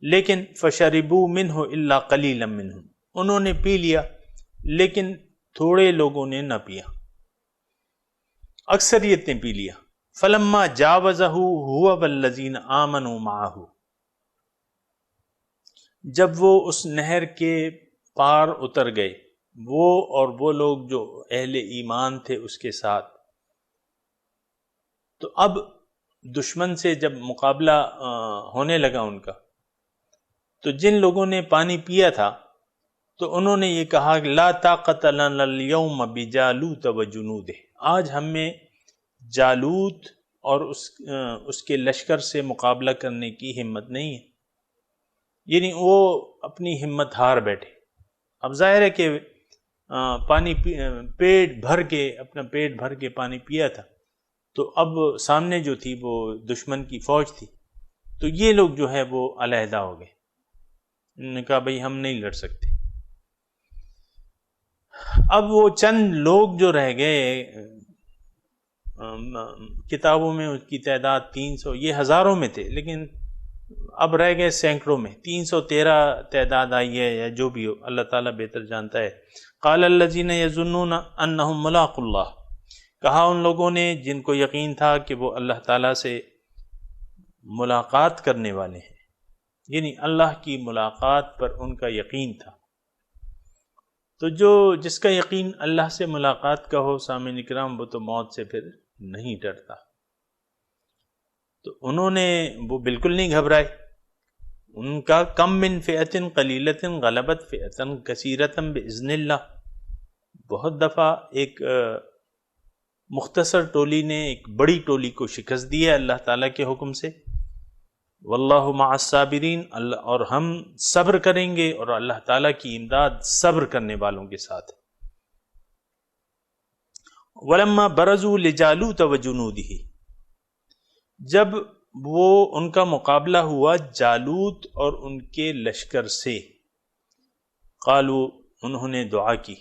لیکن فشربوا منہ الا قلیلا منہم، انہوں نے پی لیا لیکن تھوڑے لوگوں نے نہ پیا، اکثریت نے پی لیا. فلما جاوزہ هو والذین آمنوا معہ، جب وہ اس نہر کے پار اتر گئے، وہ اور وہ لوگ جو اہل ایمان تھے اس کے ساتھ، تو اب دشمن سے جب مقابلہ ہونے لگا ان کا، تو جن لوگوں نے پانی پیا تھا تو انہوں نے یہ کہا کہ لا طاقت لنا اليوم بجالوت وجنودہ، آج ہم میں جالوت اور اس کے لشکر سے مقابلہ کرنے کی ہمت نہیں ہے، یعنی وہ اپنی ہمت ہار بیٹھے۔ اب ظاہر ہے کہ پانی پیٹ بھر کے پانی پیا تھا، تو اب سامنے جو تھی وہ دشمن کی فوج تھی، تو یہ لوگ جو ہے وہ علیحدہ ہو گئے، انہوں نے کہا بھئی ہم نہیں لڑ سکتے۔ اب وہ چند لوگ جو رہ گئے، کتابوں میں اس کی تعداد 300، یہ ہزاروں میں تھے لیکن اب رہ گئے سینکڑوں میں، 313 تعداد آئی ہے یا جو بھی ہو، اللہ تعالیٰ بہتر جانتا ہے۔ قال الذین یظنون انہم ملاقو اللہ، کہا ان لوگوں نے جن کو یقین تھا کہ وہ اللہ تعالیٰ سے ملاقات کرنے والے ہیں، یعنی اللہ کی ملاقات پر ان کا یقین تھا۔ تو جس کا یقین اللہ سے ملاقات کا ہو سامعین کرام، وہ تو موت سے پھر نہیں ڈرتا۔ تو انہوں نے وہ بالکل نہیں گھبرائے، ان کا کم من فئۃ قلیلۃ غلبت فئۃ کثیرۃ باذن اللہ، بہت دفعہ ایک مختصر ٹولی نے ایک بڑی ٹولی کو شکست دی ہے اللہ تعالیٰ کے حکم سے۔ واللہ مع الصابرین، اور ہم صبر کریں گے، اور اللہ تعالیٰ کی امداد صبر کرنے والوں کے ساتھ۔ ولما برزوا لجالوت وجنودہ، جب وہ ان کا مقابلہ ہوا جالوت اور ان کے لشکر سے، قالوا، انہوں نے دعا کی،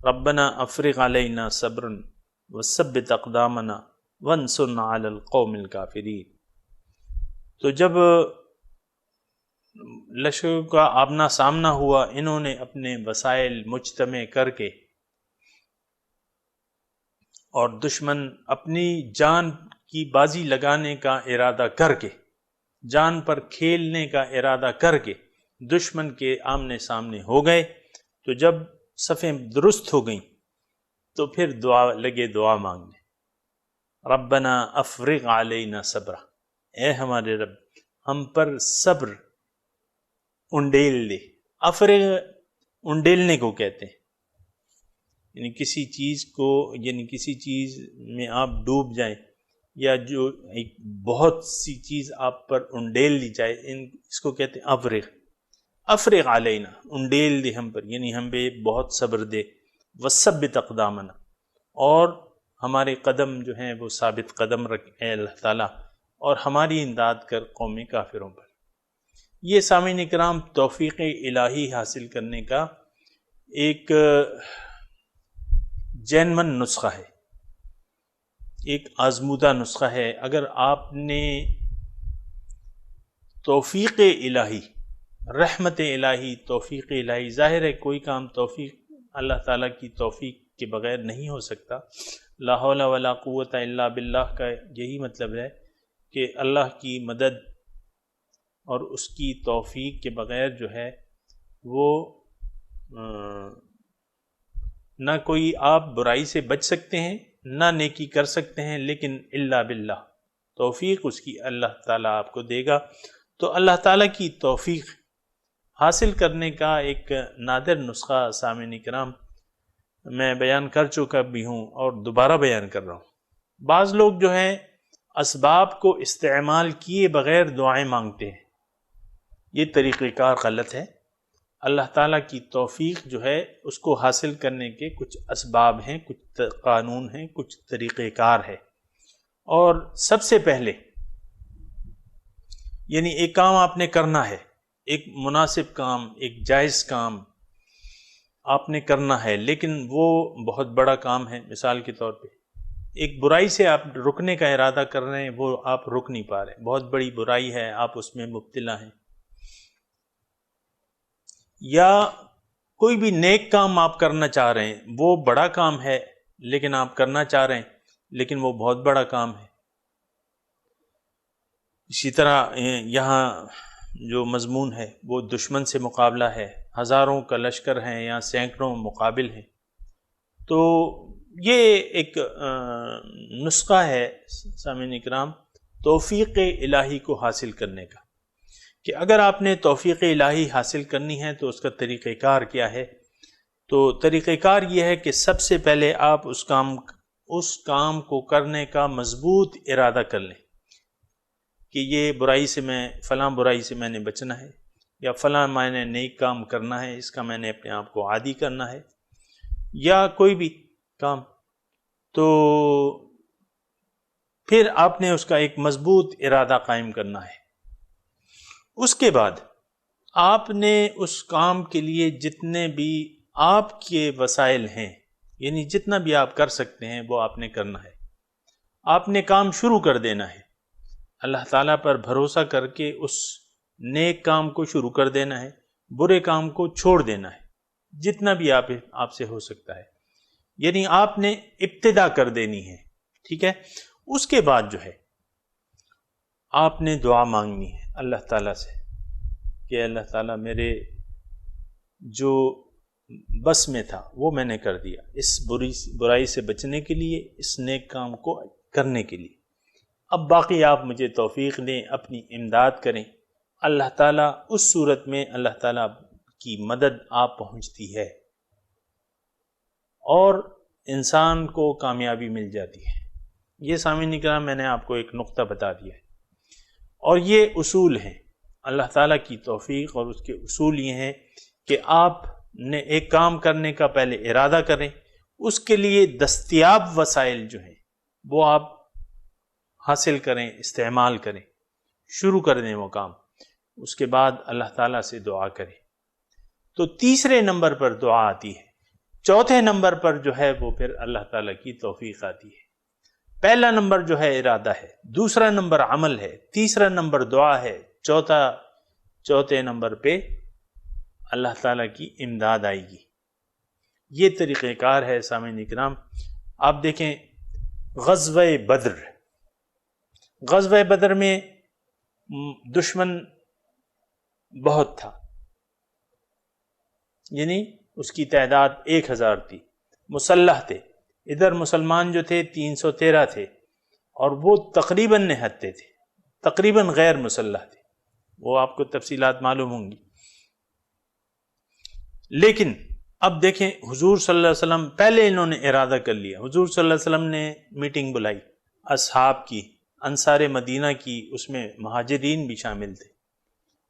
ربنا افرغ علینا صبرا وثبت اقدامنا وانصرنا علی القوم الکافرین۔ تو جب لشکر کا آمنا سامنا ہوا، انہوں نے اپنے وسائل مجتمع کر کے اور دشمن اپنی جان کی بازی لگانے کا ارادہ کر کے، جان پر کھیلنے کا ارادہ کر کے دشمن کے آمنے سامنے ہو گئے، تو جب صفیں درست ہو گئیں تو پھر دعا مانگنے، ربنا افرغ علینا صبرا، اے ہمارے رب ہم پر صبر انڈیل دے۔ افرغ انڈیلنے کو کہتے ہیں، یعنی کسی چیز میں آپ ڈوب جائیں، یا جو ایک بہت سی چیز آپ پر انڈیل دی جائے، اس کو کہتے ہیں افرغ علینا، انڈیل دے ہم پر، یعنی ہم پہ بہت صبر دے، وثبت اقدامنا، اور ہمارے قدم جو ہیں وہ ثابت قدم رکھ اے اللہ تعالیٰ، اور ہماری امداد کر قوم کافروں پر۔ یہ سامعین کرام توفیق الہی حاصل کرنے کا ایک جینون نسخہ ہے، ایک آزمودہ نسخہ ہے۔ اگر آپ نے توفیق الہی، رحمت الہی، توفیق الہی، ظاہر ہے کوئی کام توفیق اللہ تعالیٰ کی توفیق کے بغیر نہیں ہو سکتا، لا حول ولا قوت الا باللہ کا یہی مطلب ہے کہ اللہ کی مدد اور اس کی توفیق کے بغیر جو ہے وہ نہ کوئی آپ برائی سے بچ سکتے ہیں، نہ نیکی کر سکتے ہیں، لیکن الا باللہ، توفیق اس کی اللہ تعالیٰ آپ کو دے گا۔ تو اللہ تعالیٰ کی توفیق حاصل کرنے کا ایک نادر نسخہ سامعین کرام میں بیان کر چکا بھی ہوں اور دوبارہ بیان کر رہا ہوں۔ بعض لوگ جو ہیں اسباب کو استعمال کیے بغیر دعائیں مانگتے ہیں، یہ طریقہ کار غلط ہے۔ اللہ تعالیٰ کی توفیق جو ہے اس کو حاصل کرنے کے کچھ اسباب ہیں، کچھ قانون ہیں، کچھ طریقہ کار ہے، اور سب سے پہلے یعنی ایک کام آپ نے کرنا ہے، ایک مناسب کام، ایک جائز کام آپ نے کرنا ہے، لیکن وہ بہت بڑا کام ہے۔ مثال کے طور پہ ایک برائی سے آپ رکنے کا ارادہ کر رہے ہیں، وہ آپ رک نہیں پا رہے، بہت بڑی برائی ہے، آپ اس میں مبتلا ہیں، یا کوئی بھی نیک کام آپ کرنا چاہ رہے ہیں، وہ بڑا کام ہے لیکن آپ کرنا چاہ رہے ہیں، لیکن وہ بہت بڑا کام ہے۔ اسی طرح یہاں جو مضمون ہے وہ دشمن سے مقابلہ ہے، ہزاروں کا لشکر ہے یا سینکڑوں مقابل ہیں، تو یہ ایک نسخہ ہے سامعین اکرام توفیق الہی کو حاصل کرنے کا، کہ اگر آپ نے توفیق الہی حاصل کرنی ہے تو اس کا طریقہ کار کیا ہے؟ تو طریقہ کار یہ ہے کہ سب سے پہلے آپ اس کام اس کام کو کرنے کا مضبوط ارادہ کر لیں کہ یہ برائی سے فلاں برائی سے میں نے بچنا ہے، یا فلاں میں نے نیک کام کرنا ہے، اس کا میں نے اپنے آپ کو عادی کرنا ہے، یا کوئی بھی کام، تو پھر آپ نے اس کا ایک مضبوط ارادہ قائم کرنا ہے۔ اس کے بعد آپ نے اس کام کے لیے جتنے بھی آپ کے وسائل ہیں، یعنی جتنا بھی آپ کر سکتے ہیں وہ آپ نے کرنا ہے۔ آپ نے کام شروع کر دینا ہے، اللہ تعالیٰ پر بھروسہ کر کے اس نیک کام کو شروع کر دینا ہے، برے کام کو چھوڑ دینا ہے، جتنا بھی آپ سے ہو سکتا ہے، یعنی آپ نے ابتدا کر دینی ہے، ٹھیک ہے۔ اس کے بعد جو ہے آپ نے دعا مانگنی ہے اللہ تعالیٰ سے کہ اللہ تعالیٰ میرے جو بس میں تھا وہ میں نے کر دیا، اس برائی سے بچنے کے لیے، اس نیک کام کو کرنے کے لیے، اب باقی آپ مجھے توفیق دیں، اپنی امداد کریں۔ اللہ تعالیٰ اس صورت میں اللہ تعالیٰ کی مدد آپ پہنچتی ہے اور انسان کو کامیابی مل جاتی ہے۔ یہ سامعین کرام میں نے آپ کو ایک نقطہ بتا دیا ہے، اور یہ اصول ہیں اللہ تعالیٰ کی توفیق، اور اس کے اصول یہ ہیں کہ آپ نے ایک کام کرنے کا پہلے ارادہ کریں، اس کے لیے دستیاب وسائل جو ہیں وہ آپ حاصل کریں، استعمال کریں، شروع کر دیں وہ کام، اس کے بعد اللہ تعالیٰ سے دعا کریں۔ تو تیسرے نمبر پر دعا آتی ہے، چوتھے نمبر پر جو ہے وہ پھر اللہ تعالیٰ کی توفیق آتی ہے۔ پہلا نمبر جو ہے ارادہ ہے، دوسرا نمبر عمل ہے، تیسرا نمبر دعا ہے، چوتھے نمبر پہ اللہ تعالیٰ کی امداد آئے گی۔ یہ طریقہ کار ہے سامعین اکرام۔ آپ دیکھیں غزوہ بدر میں دشمن بہت تھا، یعنی اس کی تعداد 1000 تھی، مسلح تھے، ادھر مسلمان جو تھے 313 تھے، اور وہ تقریباً نہتے تھے، تقریباً غیر مسلح تھے، وہ آپ کو تفصیلات معلوم ہوں گی۔ لیکن اب دیکھیں حضور صلی اللہ علیہ وسلم، پہلے انہوں نے ارادہ کر لیا، حضور صلی اللہ علیہ وسلم نے میٹنگ بلائی اصحاب کی، انصار مدینہ کی، اس میں مہاجرین بھی شامل تھے،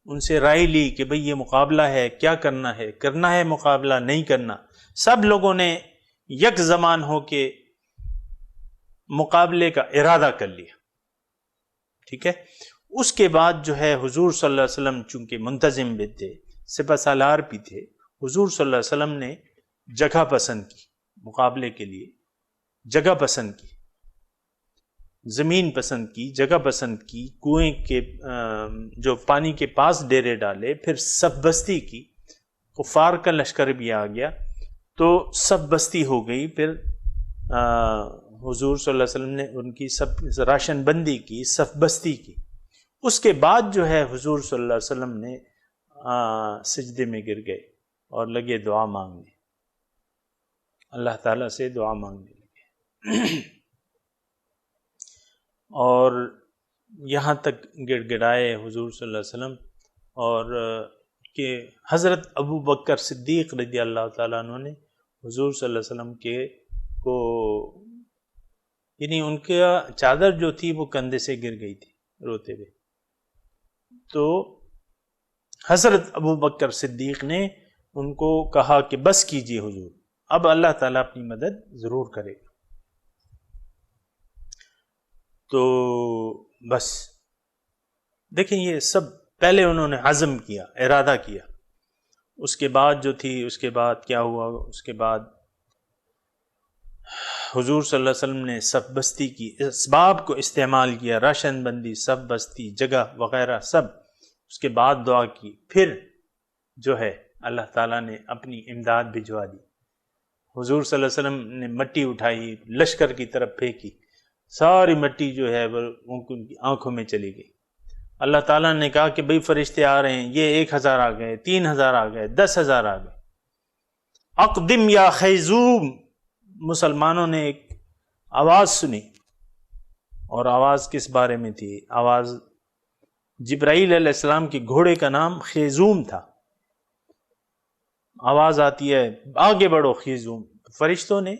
ان سے رائے لی کہ بھئی یہ مقابلہ ہے، کیا کرنا ہے مقابلہ، نہیں کرنا۔ سب لوگوں نے یک زمان ہو کے مقابلے کا ارادہ کر لیا، ٹھیک ہے۔ اس کے بعد جو ہے حضور صلی اللہ علیہ وسلم چونکہ منتظم بھی تھے، سپہ سالار بھی تھے، حضور صلی اللہ علیہ وسلم نے جگہ پسند کی، مقابلے کے لیے جگہ پسند کی، زمین پسند کی، جگہ پسند کی، کنویں کے جو پانی کے پاس ڈیرے ڈالے، پھر صف بستی کی، کفار کا لشکر بھی آ گیا تو صف بستی ہو گئی، پھر حضور صلی اللہ علیہ وسلم نے ان کی سب راشن بندی کی، صف بستی کی۔ اس کے بعد جو ہے حضور صلی اللہ علیہ وسلم نے سجدے میں گر گئے اور لگے دعا مانگنے، اللہ تعالیٰ سے دعا مانگنے لگے اور یہاں تک گڑ گڑائے حضور صلی اللہ علیہ وسلم، اور کہ حضرت ابو بکر صدیق رضی اللہ تعالیٰ عنہ نے حضور صلی اللہ علیہ وسلم کو یعنی ان کا چادر جو تھی وہ کندھے سے گر گئی تھی روتے ہوئے، تو حضرت ابو بکر صدیق نے ان کو کہا کہ بس کیجئے حضور، اب اللہ تعالیٰ اپنی مدد ضرور کرے گا۔ تو بس دیکھیں یہ سب پہلے انہوں نے عزم کیا، ارادہ کیا، اس کے بعد جو تھی، اس کے بعد کیا ہوا، اس کے بعد حضور صلی اللہ علیہ وسلم نے صف بستی کی اسباب کو استعمال کیا، راشن بندی، صف بستی، جگہ وغیرہ سب، اس کے بعد دعا کی، پھر جو ہے اللہ تعالیٰ نے اپنی امداد بھجوا دی۔ حضور صلی اللہ علیہ وسلم نے مٹی اٹھائی، لشکر کی طرف پھینکی، ساری مٹی جو ہے وہ ان کی آنکھوں میں چلی گئی۔ اللہ تعالیٰ نے کہا کہ بھئی فرشتے آ رہے ہیں، یہ 1000 آ گئے، 3000 آ گئے، 10,000 آ گئے، اقدم یا خیزوم۔ مسلمانوں نے ایک آواز سنی، اور آواز کس بارے میں تھی؟ آواز جبرائیل علیہ السلام کے گھوڑے کا نام خیزوم تھا۔ آواز آتی ہے آگے بڑھو خیزوم، فرشتوں نے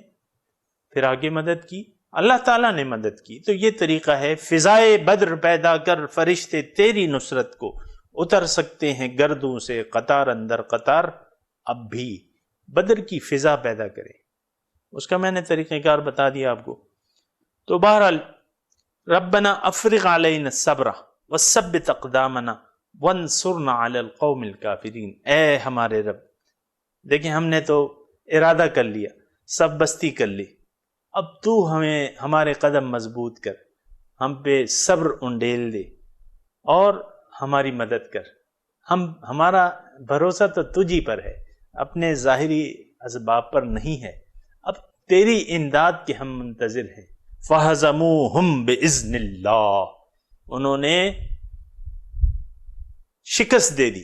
پھر آگے مدد کی، اللہ تعالیٰ نے مدد کی۔ تو یہ طریقہ ہے، فضائے بدر پیدا کر فرشتے تیری نصرت کو اتر سکتے ہیں گردوں سے قطار اندر قطار، اب بھی بدر کی فضا پیدا کرے۔ اس کا میں نے طریقہ کار بتا دیا آپ کو۔ تو بہرحال ربنا افرغ علینا الصبر وثبت اقدامنا وانصرنا علی القوم الکافرین، اے ہمارے رب، دیکھیں ہم نے تو ارادہ کر لیا، سب بستی کر لی، اب تو ہمیں ہمارے قدم مضبوط کر، ہم پہ صبر انڈیل دے اور ہماری مدد کر۔ ہمارا بھروسہ تو تجھی پر ہے، اپنے ظاہری اسباب پر نہیں ہے، اب تیری امداد کے ہم منتظر ہیں۔ فَهَزَمُوهُمْ بِإِذْنِ اللَّهِ، انہوں نے شکست دے دی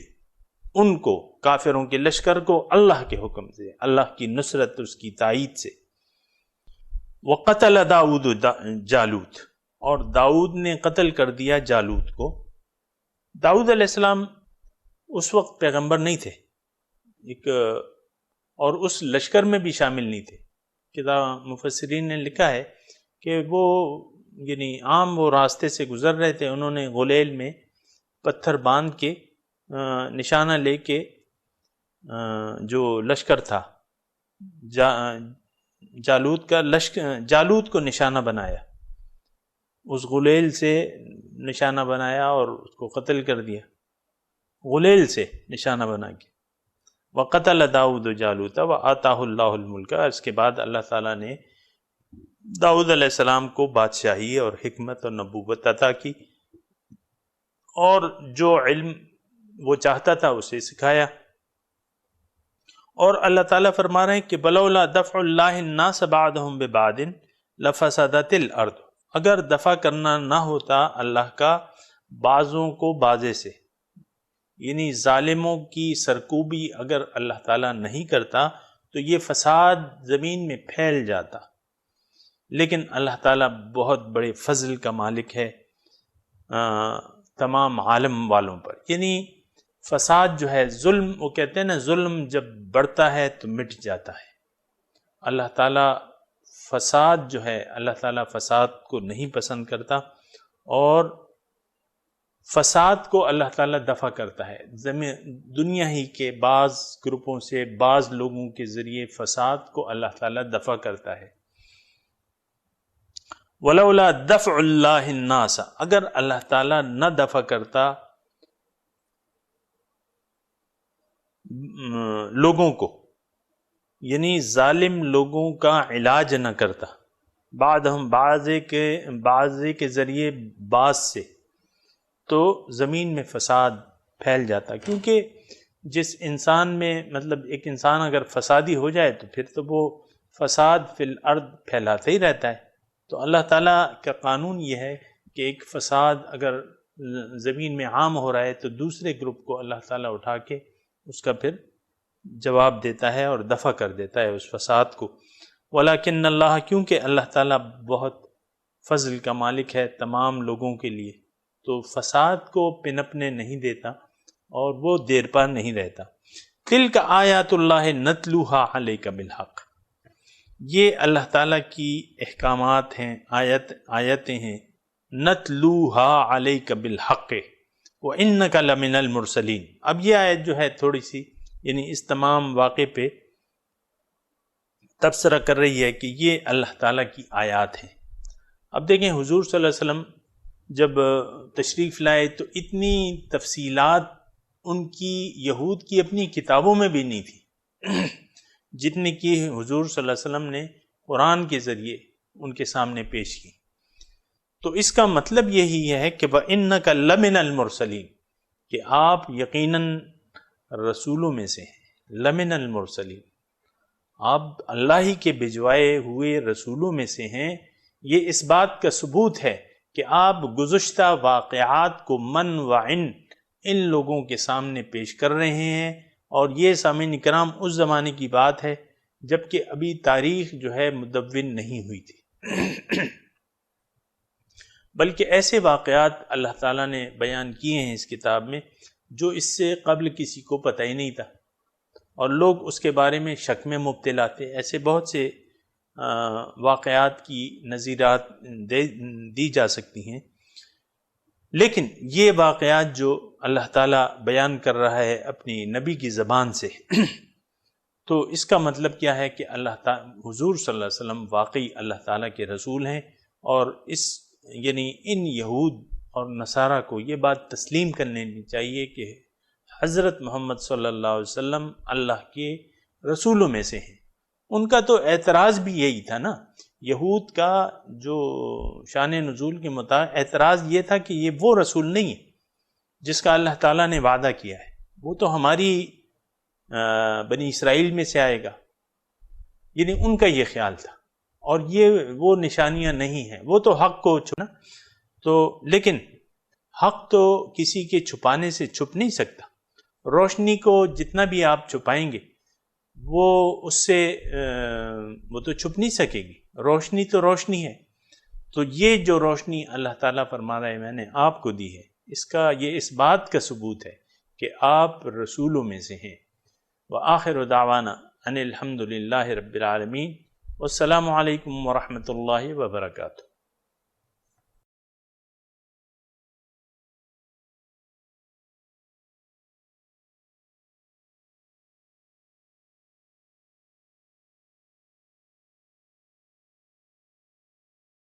ان کو، کافروں کے لشکر کو، اللہ کے حکم سے، اللہ کی نصرت، اس کی تائید سے۔ وَقَتَلَ دَاؤُدُ جالوت، اور داؤد نے قتل کر دیا جالوت کو۔ داؤد علیہ السلام اس وقت پیغمبر نہیں تھے، اور اس لشکر میں بھی شامل نہیں تھے۔ کتاب مفسرین نے لکھا ہے کہ وہ یعنی عام وہ راستے سے گزر رہے تھے، انہوں نے غلیل میں پتھر باندھ کے نشانہ لے کے جو لشکر تھا جالوت کا جالوت کو نشانہ بنایا، اس غلیل سے نشانہ بنایا اور اس کو قتل کر دیا، غلیل سے نشانہ بنا کے۔ وَقَتَلَ دَاؤُدُ جَالُوتَ وَآتَاهُ اللَّهُ الْمُلْكَ، اس کے بعد اللہ تعالیٰ نے داؤد علیہ السلام کو بادشاہی اور حکمت اور نبوت عطا کی، اور جو علم وہ چاہتا تھا اسے سکھایا۔ اور اللہ تعالیٰ فرما رہے ہیں کہ بلولا دفع اللہ الناس بعضهم ببعض لفسدت الارض، اگر دفع کرنا نہ ہوتا اللہ کا بعضوں کو بعضے سے، یعنی ظالموں کی سرکوبی اگر اللہ تعالیٰ نہیں کرتا تو یہ فساد زمین میں پھیل جاتا، لیکن اللہ تعالیٰ بہت بڑے فضل کا مالک ہے تمام عالم والوں پر۔ یعنی فساد جو ہے، ظلم، وہ کہتے ہیں نا ظلم جب بڑھتا ہے تو مٹ جاتا ہے، اللہ تعالیٰ فساد جو ہے، اللہ تعالیٰ فساد کو نہیں پسند کرتا، اور فساد کو اللہ تعالیٰ دفع کرتا ہے۔ دنیا ہی کے بعض گروپوں سے، بعض لوگوں کے ذریعے فساد کو اللہ تعالیٰ دفع کرتا ہے۔ وَلَوْلَا دَفْعُ اللَّهِ النَّاسَ، اگر اللہ تعالیٰ نہ دفع کرتا لوگوں کو، یعنی ظالم لوگوں کا علاج نہ کرتا، بعضہم بعضے کے ذریعے بعض سے، تو زمین میں فساد پھیل جاتا۔ کیونکہ جس انسان میں مطلب ایک انسان اگر فسادی ہو جائے تو پھر تو وہ فساد فی الارض پھیلاتا ہی رہتا ہے۔ تو اللہ تعالیٰ کا قانون یہ ہے کہ ایک فساد اگر زمین میں عام ہو رہا ہے تو دوسرے گروپ کو اللہ تعالیٰ اٹھا کے اس کا پھر جواب دیتا ہے اور دفع کر دیتا ہے اس فساد کو۔ ولیکن اللہ، کیونکہ اللہ تعالیٰ بہت فضل کا مالک ہے تمام لوگوں کے لیے، تو فساد کو پنپنے نہیں دیتا اور وہ دیر پا نہیں رہتا۔ تلک آیات اللہ نتلوہا علیک بالحق، یہ اللہ تعالیٰ کی احکامات ہیں، آیتیں ہیں، نتلوہا علیک بالحق وانک لمن المرسلین۔ اب یہ آیت جو ہے تھوڑی سی یعنی اس تمام واقعے پہ تبصرہ کر رہی ہے کہ یہ اللہ تعالیٰ کی آیات ہیں۔ اب دیکھیں حضور صلی اللہ علیہ وسلم جب تشریف لائے تو اتنی تفصیلات ان کی یہود کی اپنی کتابوں میں بھی نہیں تھی جتنی کی حضور صلی اللہ علیہ وسلم نے قرآن کے ذریعے ان کے سامنے پیش کی۔ تو اس کا مطلب یہی ہے کہ وَإِنَّكَ لَمِنَ الْمُرْسَلِينَ، کہ آپ یقیناً رسولوں میں سے ہیں، لَمِنَ الْمُرْسَلِينَ، آپ اللہ ہی کے بھجوائے ہوئے رسولوں میں سے ہیں۔ یہ اس بات کا ثبوت ہے کہ آپ گزشتہ واقعات کو من و عن ان لوگوں کے سامنے پیش کر رہے ہیں، اور یہ سامعین کرام اس زمانے کی بات ہے جبکہ ابھی تاریخ جو ہے مدون نہیں ہوئی تھی، بلکہ ایسے واقعات اللہ تعالیٰ نے بیان کیے ہیں اس کتاب میں جو اس سے قبل کسی کو پتہ ہی نہیں تھا، اور لوگ اس کے بارے میں شک میں مبتلا تھے۔ ایسے بہت سے واقعات کی نظیرات دی جا سکتی ہیں، لیکن یہ واقعات جو اللہ تعالیٰ بیان کر رہا ہے اپنی نبی کی زبان سے تو اس کا مطلب کیا ہے کہ حضور صلی اللہ علیہ وسلم واقعی اللہ تعالیٰ کے رسول ہیں، اور یعنی ان یہود اور نصارہ کو یہ بات تسلیم کر لینی چاہیے کہ حضرت محمد صلی اللہ علیہ وسلم اللہ کے رسولوں میں سے ہیں۔ ان کا تو اعتراض بھی یہی تھا نا، یہود کا جو شان نزول کے مطابق اعتراض یہ تھا کہ یہ وہ رسول نہیں ہے جس کا اللہ تعالیٰ نے وعدہ کیا ہے، وہ تو ہماری بنی اسرائیل میں سے آئے گا، یعنی ان کا یہ خیال تھا، اور یہ وہ نشانیاں نہیں ہیں، وہ تو حق کو چھپنا تو، لیکن حق تو کسی کے چھپانے سے چھپ نہیں سکتا، روشنی کو جتنا بھی آپ چھپائیں گے وہ اس سے وہ تو چھپ نہیں سکے گی، روشنی تو روشنی ہے۔ تو یہ جو روشنی اللہ تعالیٰ فرما رہا ہے میں نے آپ کو دی ہے، یہ اس بات کا ثبوت ہے کہ آپ رسولوں میں سے ہیں۔ وآخر دعوانا ان الحمد للہ رب العالمین، والسلام علیکم ورحمۃ اللہ وبرکاتہ۔